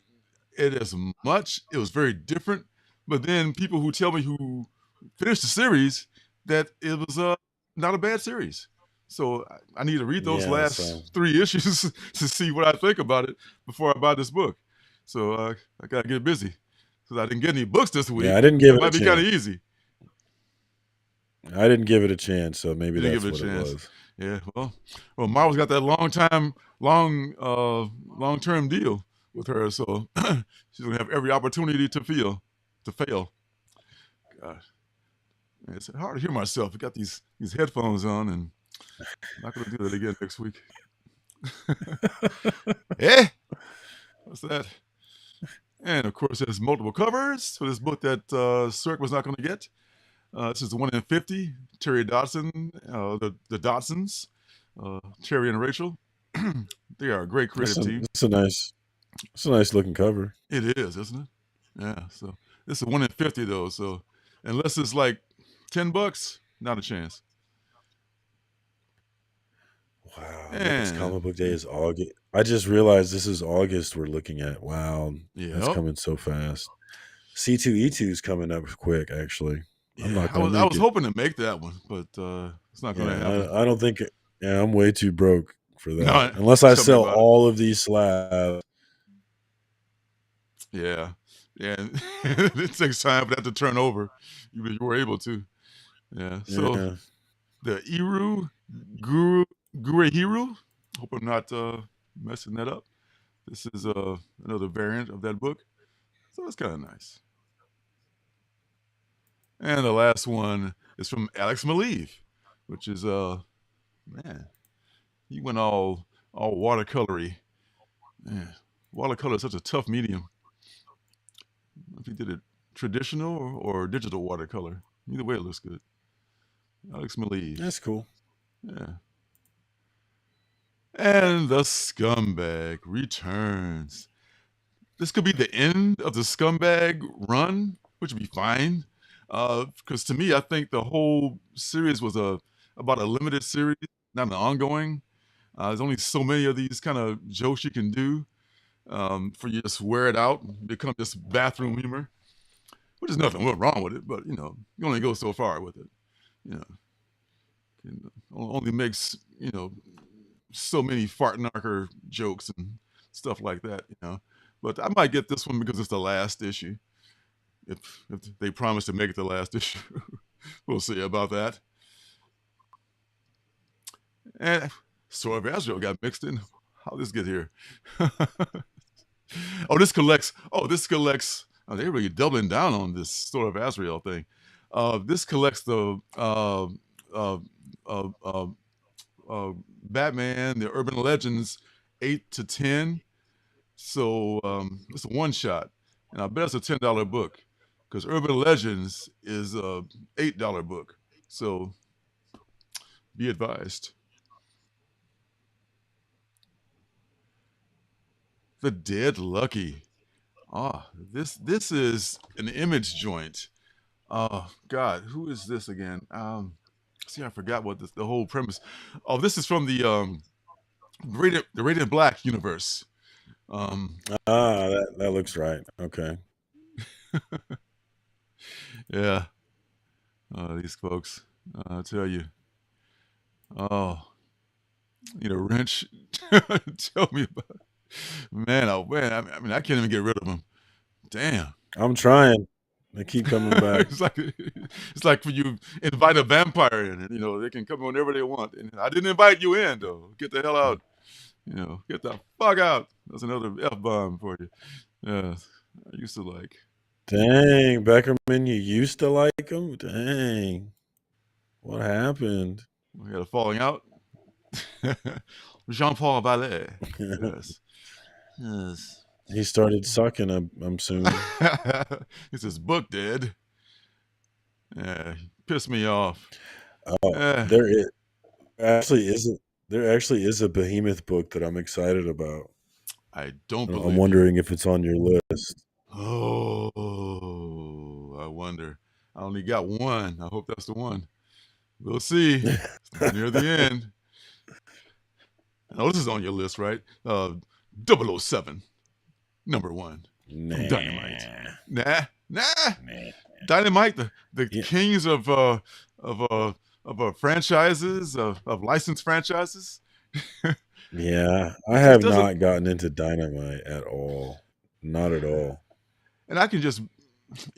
it as much. It was very different. But then people who tell me who finished the series that it was not a bad series. So I need to read those last 3 issues to see what I think about it before I buy this book. So I gotta get busy because I didn't get any books this week. Yeah, I didn't give That it a might be kind of chance. easy. I didn't give it a chance, so maybe You didn't that's give what it a it chance. was. Yeah, well, Marvel's got that long-term deal with her, so she's gonna have every opportunity to fail. Gosh, man, it's hard to hear myself. I got these headphones on, and I'm not gonna do that again next week. What's that? And of course, there's multiple covers for this book that Cirque was not going to get. This is the 1 in 50. Terry Dodson, the Dodsons, Terry and Rachel. They are a great creative team. It's a nice looking cover. It is, isn't it? Yeah. So this is 1 in 50 though. So unless it's like $10, not a chance. Wow, next comic book day is August. I just realized this is August we're looking at. Wow, that's coming so fast. C2E2 is coming up quick, actually. Yeah, I was hoping to make that one, but it's not going to happen. I don't think it. Yeah, I'm way too broke for that. No, unless I sell all of these slabs. Yeah. It takes time for that to turn over. You were able to. Yeah. So the Iru Gurehiru. Hope I'm not messing that up. This is another variant of that book. So it's kind of nice. And the last one is from Alex Maleev, which is man, he went all watercolory. Man, watercolor is such a tough medium. If he did it traditional or digital watercolor, either way it looks good. Alex Maleev. That's cool. Yeah. And the Scumbag returns. This could be the end of the Scumbag run, which would be fine. Because to me, I think the whole series was about a limited series, not an ongoing. There's only so many of these kind of jokes you can do for you to just wear it out and become just bathroom humor, which is nothing wrong with it, but you only go so far with it. Only makes so many fart knocker jokes and stuff like that. But I might get this one because it's the last issue. If they promise to make it the last issue, we'll see about that. And Story of Azrael got mixed in. How did this get here? This collects. Oh, they're really doubling down on this Story of Azrael thing. This collects the Batman, the Urban Legends 8 to 10. So it's a one shot, and I bet it's a $10 book because Urban Legends is a $8 book. So be advised. The Dead Lucky. This is an Image joint. Oh God, who is this again? See, I forgot what the whole premise. Oh, this is from the Radiant Black universe. That looks right. Okay. Yeah. These folks, I tell you. Oh, need a wrench? Tell me about it. Man, I mean, I can't even get rid of them. Damn. I'm trying. They keep coming back. it's like when you invite a vampire in, and they can come whenever they want. And I didn't invite you in, though. Get the hell out. Get the fuck out. That's another F-bomb for you. Yeah, I used to like. Dang, Beckerman, you used to like him? Dang. What happened? We had a falling out. Jean-Paul Ballet. Yes. He started sucking, I'm assuming. It's his book dead. Yeah, he pissed me off. There actually is a Behemoth book that I'm excited about. I don't believe I'm wondering if it's on your list. Oh, I wonder. I only got one. I hope that's the one. We'll see. It's near the end. Oh, this is on your list, right? 007, number 1. Nah. From Dynamite. Nah. Dynamite, the kings of franchises, of licensed franchises. Yeah, I have not gotten into Dynamite at all. Not at all. And I can just,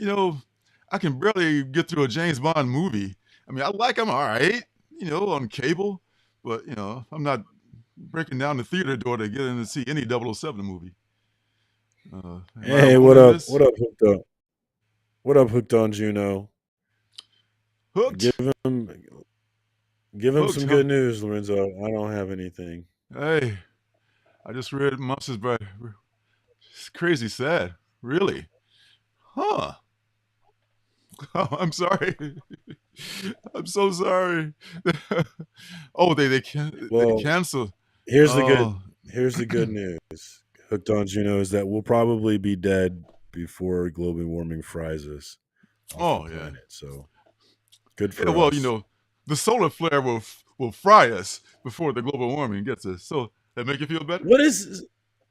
I can barely get through a James Bond movie. I mean, I like them all right, on cable, but I'm not breaking down the theater door to get in to see any 007 movie. Am I Hey, alone what in up? this? What up, Hooked On? What up, Hooked On Juno? Hooked. Give him Hooked, some huh? good news, Lorenzo. I don't have anything. Hey, I just read Monsters by. It's crazy sad. Really? Huh. Oh, I'm sorry. I'm so sorry. Oh, they Well, canceled. here's the Oh, good news. Hooked On Juno is that we'll probably be dead before global warming fries us off the oh yeah. planet. So good Yeah, for well, us. the solar flare will fry us before the global warming gets us. So that make you feel better? What is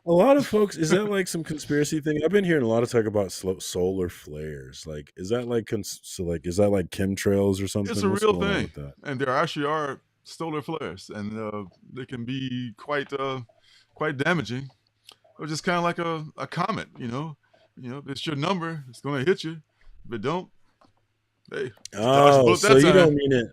a lot of folks? Is that like some conspiracy thing? I've been hearing a lot of talk about solar flares. Like, is that like is that like chemtrails or It's something? a What's real going on thing, with that? and there actually are solar flares, and they can be quite damaging. Or just kind of like a comet, if it's your number, it's gonna hit you. If it don't, hey, just dodge the Oh, bullet so that you time. don't mean it?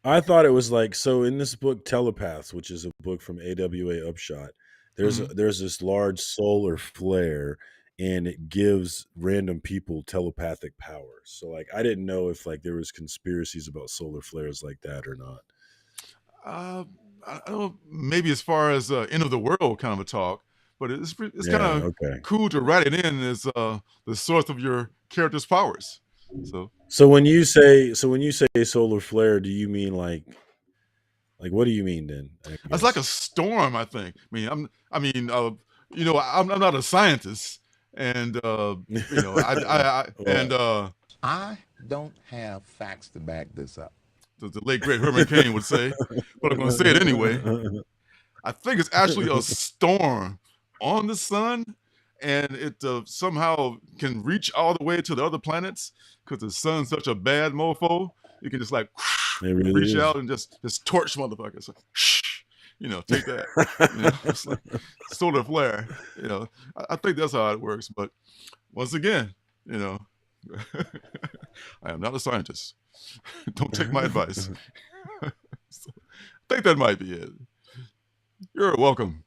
I thought it was like so in this book Telepaths, which is a book from AWA Upshot. Hmm. There's this large solar flare, and it gives random people telepathic powers. So like I didn't know if like there was conspiracies about solar flares like that or not. Uh, I don't know, maybe as far as end of the world kind of a talk, but it's kind Yeah. of Okay. cool to write it in as the source of your character's powers. So So when you say solar flare, do you mean like what do you mean then? I it's like a guess. storm, I think. I'm not a scientist, and Well, I don't have facts to back this up. the late great Herman Cain would say, but I'm going to say it anyway. I think it's actually a storm on the sun, and it somehow can reach all the way to the other planets because the sun's such a bad mofo. You can just like it really reach is. out and just torch motherfuckers. Like, take that. It's like solar flare. I think that's how it works. But once again, I am not a scientist. Don't take my advice. So, I think that might be it. You're welcome.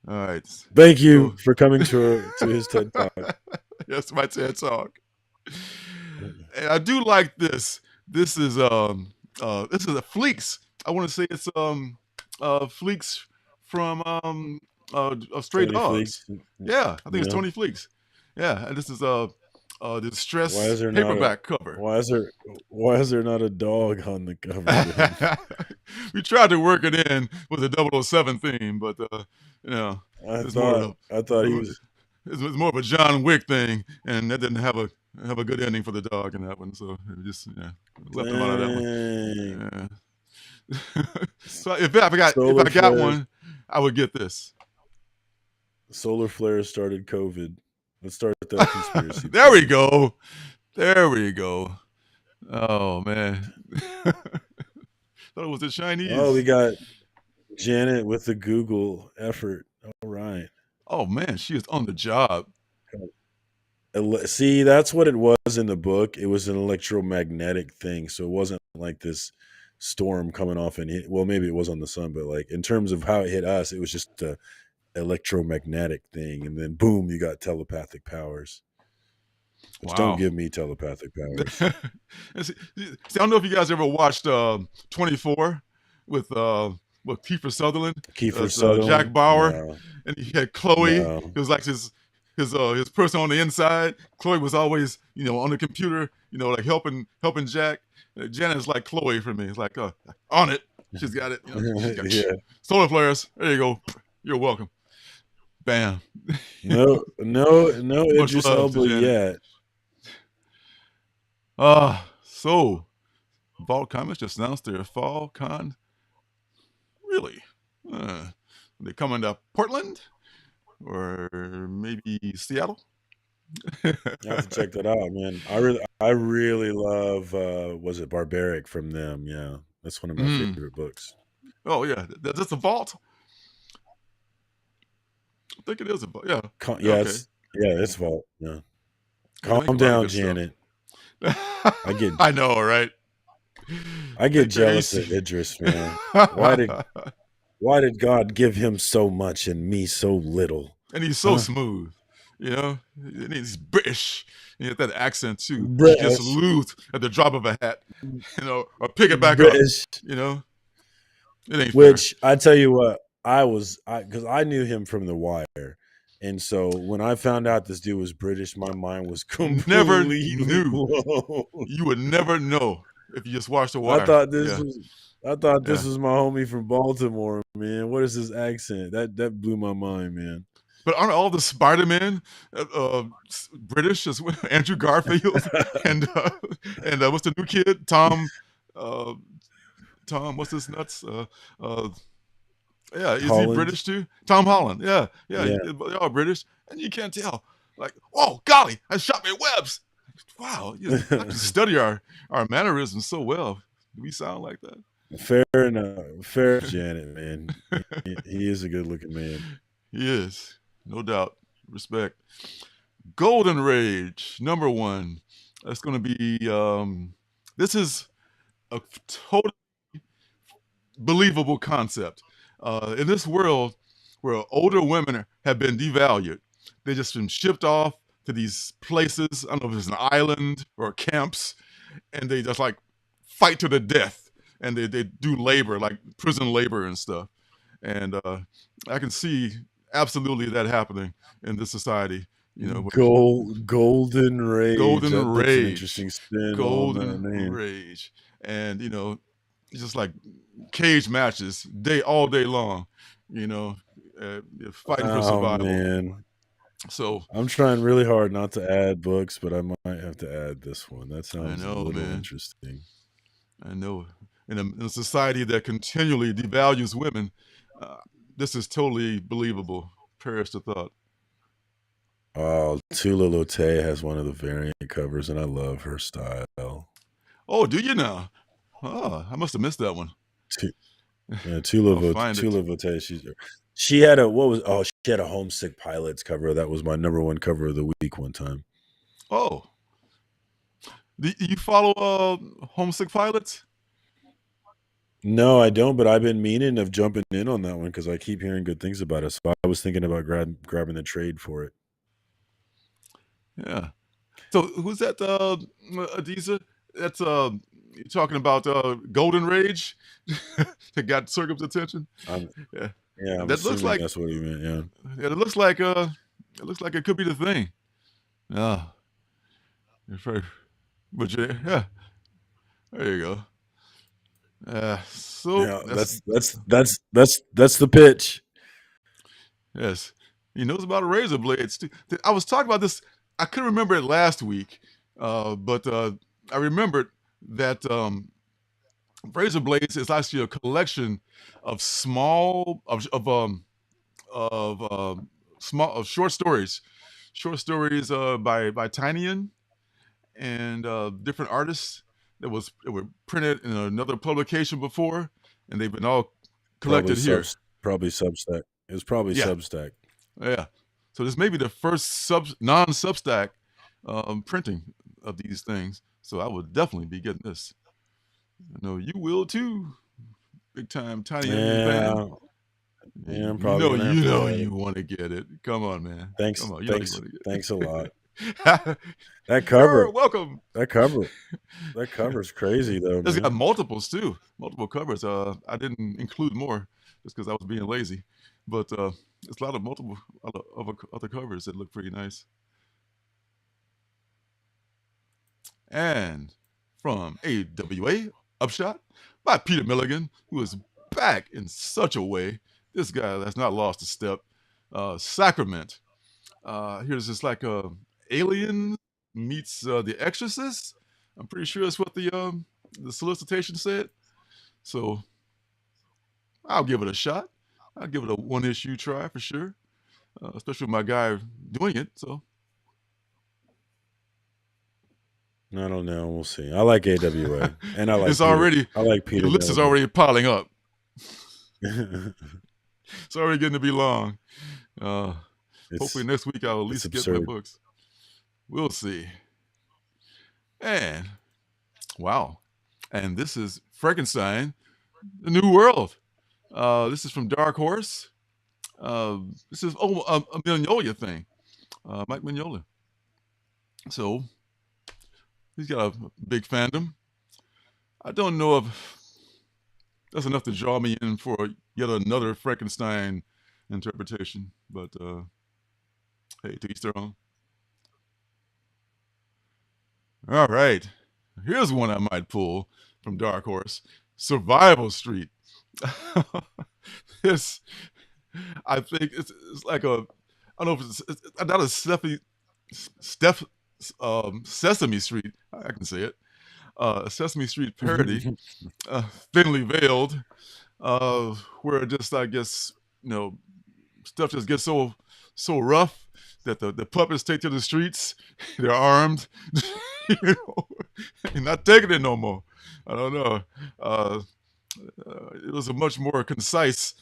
All right. Thank you So, for coming to his TED Talk. yes, my TED Talk. And I do like this. This is a Fleeks. I want to say it's Fleeks from Stray Tony Dogs. Fleeks. Yeah, I think it's Yeah. Tony Fleeks. Yeah, and this is the Why distress is there not a paperback cover. why is there not a dog on the cover then? We tried to work it in with the 007 theme, but it's more of I thought he was it's more of a John Wick thing, and that didn't have a good ending for the dog in that one, so it just left him out of that one. dang. Yeah. So if I Solar got flares one, I would get this. solar flares started COVID. Let's start that conspiracy There we theory. go. There we go. Oh man. Thought it was the Oh, we Chinese. got Janet with the Google effort. All right. Oh man, she is on the job. See, that's what it was in the book. It was an electromagnetic thing, so it wasn't like this storm coming off and hit. Well, maybe it was on the sun, but like in terms of how it hit us, it was just a electromagnetic thing, and then boom, you got telepathic powers. Which don't Wow. give me telepathic powers. See, I don't know if you guys ever watched 24 with Kiefer Sutherland, Kiefer Jack Sutherland? Bauer, No, and he had Chloe. no. It was like his person on the inside. Chloe was always on the computer, like helping Jack. Janet's like Chloe for me. It's like on it. She's got it. She's got Yeah. solar flares. There you go. You're welcome. Bam. No Much Idris love to Elba Janet. yet. So Vault Comics just announced their fall con. Really? They coming to Portland or maybe Seattle? I have to check that out, man. I really love was it Barbaric from them? Yeah. That's one of my favorite books. Oh yeah, that's a Vault. I think it is a Vault. Yeah. Yeah, Okay. Yeah, it's fault. Yeah. Yeah, Calm down, Janet. I know, right? I get jealous of Idris, man. Why did God give him so much and me so little? And he's so smooth, you know. And he's British. He has that accent too. You just British. lose at the drop of a hat, you know, or pick it back British. up, you know. It ain't Which I tell you what, because I knew him from The Wire, and so when I found out this dude was British, my mind was never completely knew. blown. You would never know if you just watched The Wire. I thought this was my homie from Baltimore, man. What is his accent? That blew my mind, man. But aren't all the Spider-Man British as well? Andrew Garfield and what's the new kid? Tom, what's his nuts? Yeah, is Holland? he British too? Tom Holland. Yeah. They're all British, and you can't tell. Like, oh golly, I shot me webs. Wow, I can study our mannerisms so well. Do we sound like that? Fair enough. Fair Janet, man. He is a good-looking man. He is, no doubt. Respect. Golden Rage, number 1. That's going to be. This is a totally believable concept. In this world where older women have been devalued, they've just been shipped off to these places. I don't know if it's an island or camps, and they just like fight to the death, and they do labor, like prison labor and stuff. And I can see absolutely that happening in this society. You know, Golden Rage. Golden Rage. That's an interesting spin. Golden Rage. And you know, it's just like cage matches all day long. You know, fighting for survival. Man. So I'm trying really hard not to add books, but I might have to add this one. That sounds a little interesting. I know. In a society that continually devalues women, this is totally believable. Perish the thought. Oh, Tula Lotte has one of the variant covers, and I love her style. Oh, do you now? Oh, I must have missed that one. Tula Lotte. She had a Homesick Pilots cover. That was my number 1 cover of the week one time. Oh. Do you follow Homesick Pilots? No, I don't, but I've been meaning of jumping in on that one because I keep hearing good things about it. So I was thinking about grabbing the trade for it. Yeah. So who's that, Adiza? That's you're talking about Golden Rage that got Surcam's attention? Yeah, that looks like that's what he meant. Yeah, it looks like it could be the thing. Yeah, but yeah, there you go. So that's the pitch. Yes, he knows about razor blades too. I was talking about this. I couldn't remember it last week, but I remembered that razor blades is actually a collection of small short stories by Tynion and different artists that were printed in another publication before, and they've been all collected here. Probably Substack. It was probably Substack. Yeah. So this may be the first non-Substack printing of these things. So I would definitely be getting this. I know you will too. Big time Tiny fan. Yeah, I'm probably you want to get it. Come on, man. Thanks. Come on, thanks a lot. That cover. You're welcome. That cover's crazy though. It's got multiples too. Multiple covers. I didn't include more just because I was being lazy. But it's a lot of multiple other covers that look pretty nice. And from AWA, Upshot, by Peter Milligan, who is back in such a way. This guy has not lost a step. Sacrament. Here's just like Alien meets The Exorcist. I'm pretty sure that's what the solicitation said. So I'll give it a shot. I'll give it a 1-issue try for sure, especially with my guy doing it. So I don't know. We'll see. I like AWA, and I like I like Peter. The list is already piling up. It's already getting to be long. Hopefully next week I'll at least get my absurd. books. We'll see. And wow. And this is Frankenstein, The New World. This is from Dark Horse. This is a Mignola thing. Mike Mignola. So he's got a big fandom. I don't know if that's enough to draw me in for yet another Frankenstein interpretation, but hey, to each their own. All right, here's one I might pull from Dark Horse: Survival Street. This, I think it's like a, I don't know if it's not a Sesame Street. I can say it. A Sesame Street parody, thinly veiled, where just I guess stuff just gets so rough that the puppets take to the streets. They're armed, you know, and not taking it no more. I don't know. It was a much more concise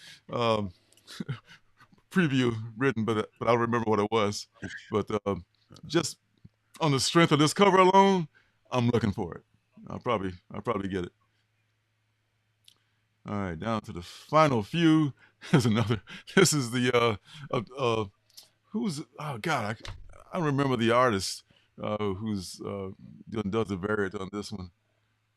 preview written, but I don't remember what it was. But just on the strength of this cover alone, I'm looking for it. I'll probably get it. All right, down to the final few. There's another. This is the who's oh god, I don't remember the artist who's does the variant on this one.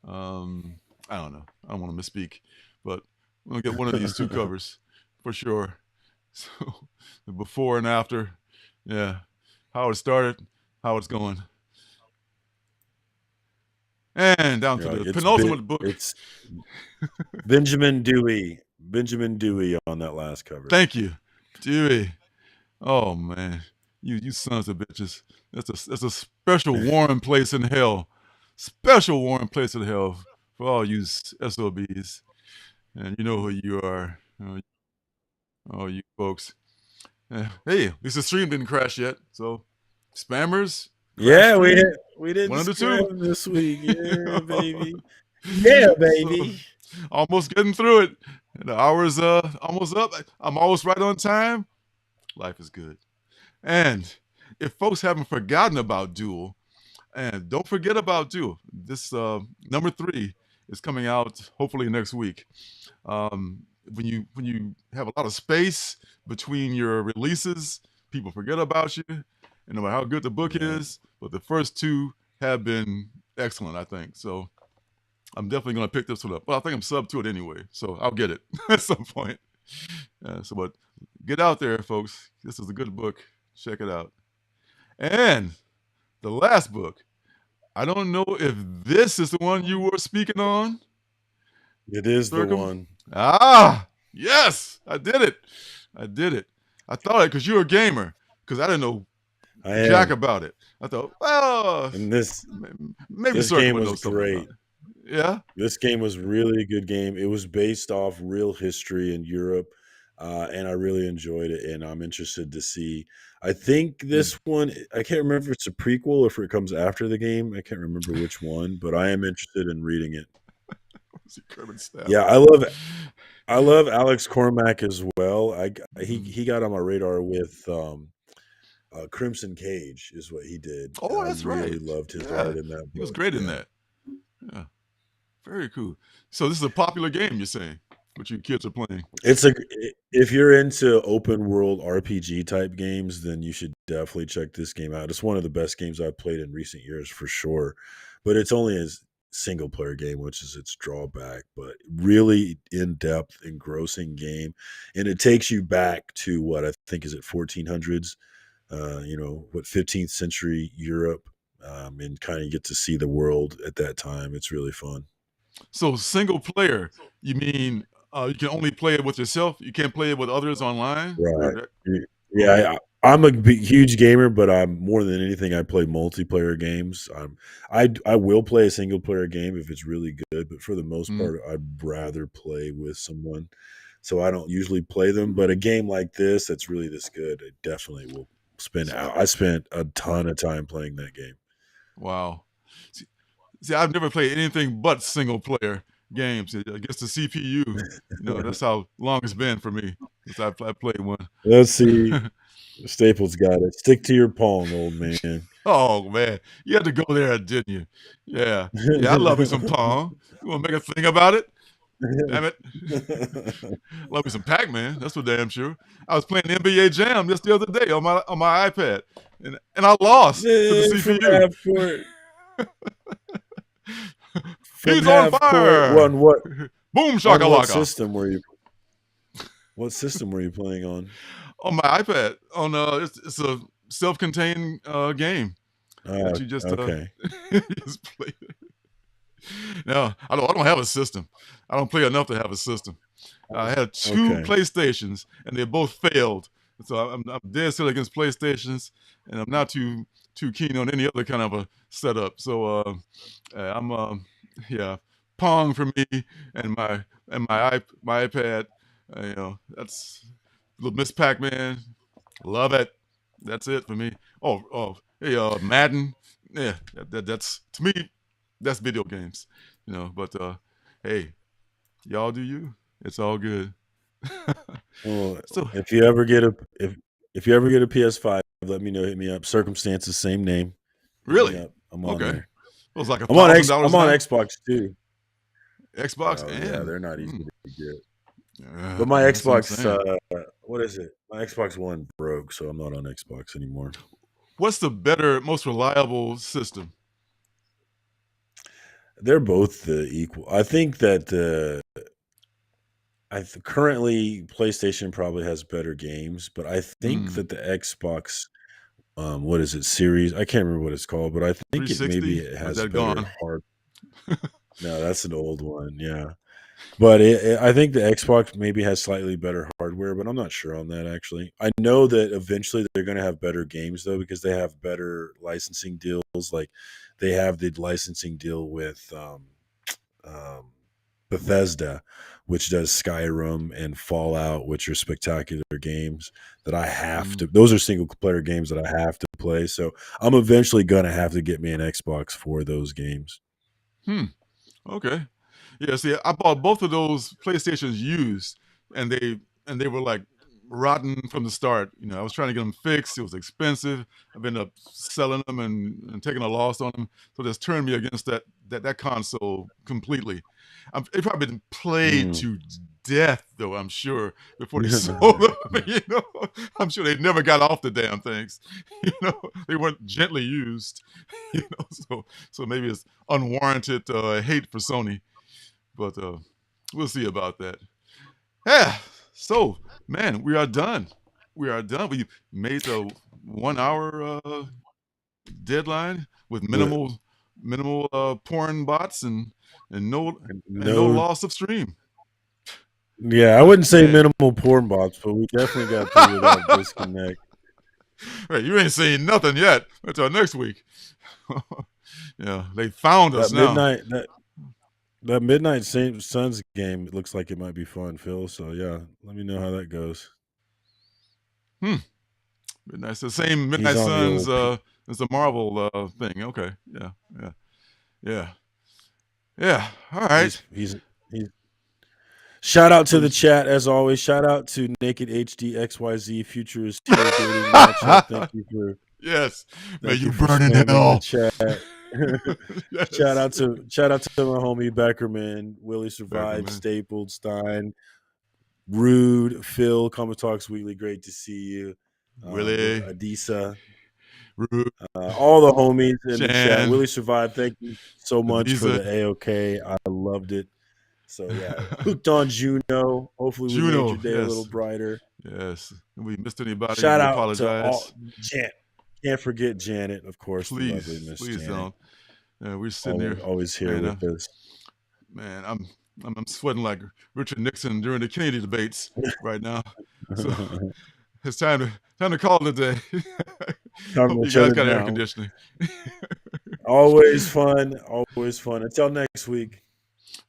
I don't know. I don't want to misspeak, but I'm gonna get one of these two covers for sure. So the before and after, yeah, how it started, how it's going. And down to the penultimate book. It's Benjamin Dewey. Benjamin Dewey on that last cover. Thank you, Dewey. Oh man, you sons of bitches. That's a special warm place in hell. Special warm place in hell for all you SOBs. And you know who you are. Oh, you folks. Hey, at least the stream didn't crash yet. So, spammers. Yeah, we didn't one of the two this week. Yeah, baby. Yeah, baby. So, almost getting through it. The hour's almost up. I'm almost right on time. Life is good. And if folks haven't forgotten about Duel, and don't forget about Duel, this number 3 is coming out hopefully next week. When you have a lot of space between your releases, people forget about you, and no matter how good the book is. But the first 2 have been excellent, I think. So I'm definitely going to pick this one up. Well, I think I'm sub to it anyway, so I'll get it at some point. But get out there, folks. This is a good book. Check it out. And the last book, I don't know if this is the one you were speaking on. It is Surcam? the one. Ah, yes, I did it. I thought it because you're a gamer, because I didn't know jack about it. I thought, well, and maybe this game was great. Yeah, this game was really a good game. It was based off real history in Europe, and I really enjoyed it. And I'm interested to see. I think this one, I can't remember if it's a prequel or if it comes after the game. I can't remember which one, but I am interested in reading it. Yeah, I love Alex Cormack as well. He got on my radar with Crimson Cage is what he did. Oh, that's right. I really loved his art in that book. He was great in that. Yeah, very cool. So this is a popular game, you're saying, what you kids are playing? If you're into open world RPG type games, then you should definitely check this game out. It's one of the best games I've played in recent years for sure. But it's only a single player game, which is its drawback, but really in-depth, engrossing game. And it takes you back to what I think is it 1400s, 15th century Europe, and kind of get to see the world at that time. It's really fun. So single player, you mean you can only play it with yourself? You can't play it with others online? Right. Yeah, I'm a huge gamer, but I'm more than anything, I play multiplayer games. I will play a single player game if it's really good, but for the most part, I'd rather play with someone. So I don't usually play them, but a game like this that's really this good, I definitely will spend out. I spent a ton of time playing that game. Wow. See, I've never played anything but single player games. I guess the CPU, that's how long it's been for me since I played one. Let's see. Staples got it. Stick to your Pong, old man. Oh man, you had to go there, didn't you? Yeah, yeah. I love me some Pong. You want to make a thing about it? Damn it. Love me some Pac-Man. That's for damn sure. I was playing NBA Jam just the other day on my iPad, and I lost to the From CPU. half court. From He's on half court. fire. On what? Boom On shakalaka. what system were you? What system were you playing on? On my iPad. On it's a self-contained game that you just okay. just play. No, I don't have a system. I don't play enough to have a system. I had two PlayStations, and they both failed. So I'm dead set against PlayStations, and I'm not too keen on any other kind of a setup. So I'm yeah, Pong for me, and my iPad. You know, that's little Miss Pac-Man. Love it. That's it for me. Hey, Madden. Yeah, that's to me. That's video games, you know. But hey, y'all do you. It's all good. Well, So if you ever get a PS5, let me know. Hit me up. Circumstances, same name. Hit really, me up. I'm on there. It was like I'm on $1,000. I'm on Xbox too. Xbox Oh, and yeah, they're not easy to get. Yeah, But my that's what I'm Xbox, saying. what is it? My Xbox One broke, so I'm not on Xbox anymore. What's the better, most reliable system? They're both equal. I think that currently PlayStation probably has better games, but I think that the Xbox, what is it, series? I can't remember what it's called, but I think it 360? maybe it Or is has that better gone? hard. No, that's an old one. Yeah. But I think the Xbox maybe has slightly better hardware, but I'm not sure on that actually. I know that eventually they're going to have better games though because they have better licensing deals. Like they have the licensing deal with Bethesda, which does Skyrim and Fallout, which are spectacular games that I have to. Those are single player games that I have to play. So I'm eventually going to have to get me an Xbox for those games. Okay. Yeah, see, I bought both of those PlayStations used, and they were like rotten from the start. You know, I was trying to get them fixed. It was expensive. I've ended up selling them and taking a loss on them. So that's turned me against that console completely. They probably been played to death, though, I'm sure, before they sold them. You know, I'm sure they never got off the damn things. You know, they weren't gently used. You know, so maybe it's unwarranted hate for Sony. But we'll see about that. Yeah. So, man, we are done. We are done. We made the 1 hour deadline with minimal porn bots and no loss of stream. Yeah, I wouldn't say minimal porn bots, but we definitely got through without disconnect. Right, you ain't saying nothing yet until next week. Yeah, they found us now. That Midnight Suns game, it looks like it might be fun, Phil. So yeah, let me know how that goes. It's the same Midnight Suns as the Marvel thing. Okay, yeah. All right. He's shout out to the chat as always. Shout out to Naked HD XYZ Future is here dating matchup. Thank you for May you burn in hell. Chat. Yes. Shout out to my homie Beckerman, Willie Survived, Stapled, Stein, Rude, Phil, Comic Talks Weekly. Great to see you. Willie, Adisa, Rude, all the homies in Jan, the chat. Willie Survived. Thank you so much for the AOK. I loved it. So yeah, hooked on Juno. Hopefully we made your day a little brighter. Yes. If we missed anybody, shout out apologize. to all can't forget Janet, of course. Please Janet. don't. We're sitting there always here with us. Man, I'm sweating like Richard Nixon during the Kennedy debates right now. So it's time to call it a day. Hope you guys got air conditioning. Always fun. Until next week.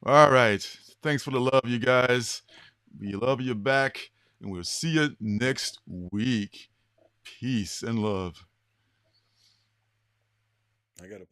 All right. Thanks for the love, you guys. We love you back, and we'll see you next week. Peace and love. I gotta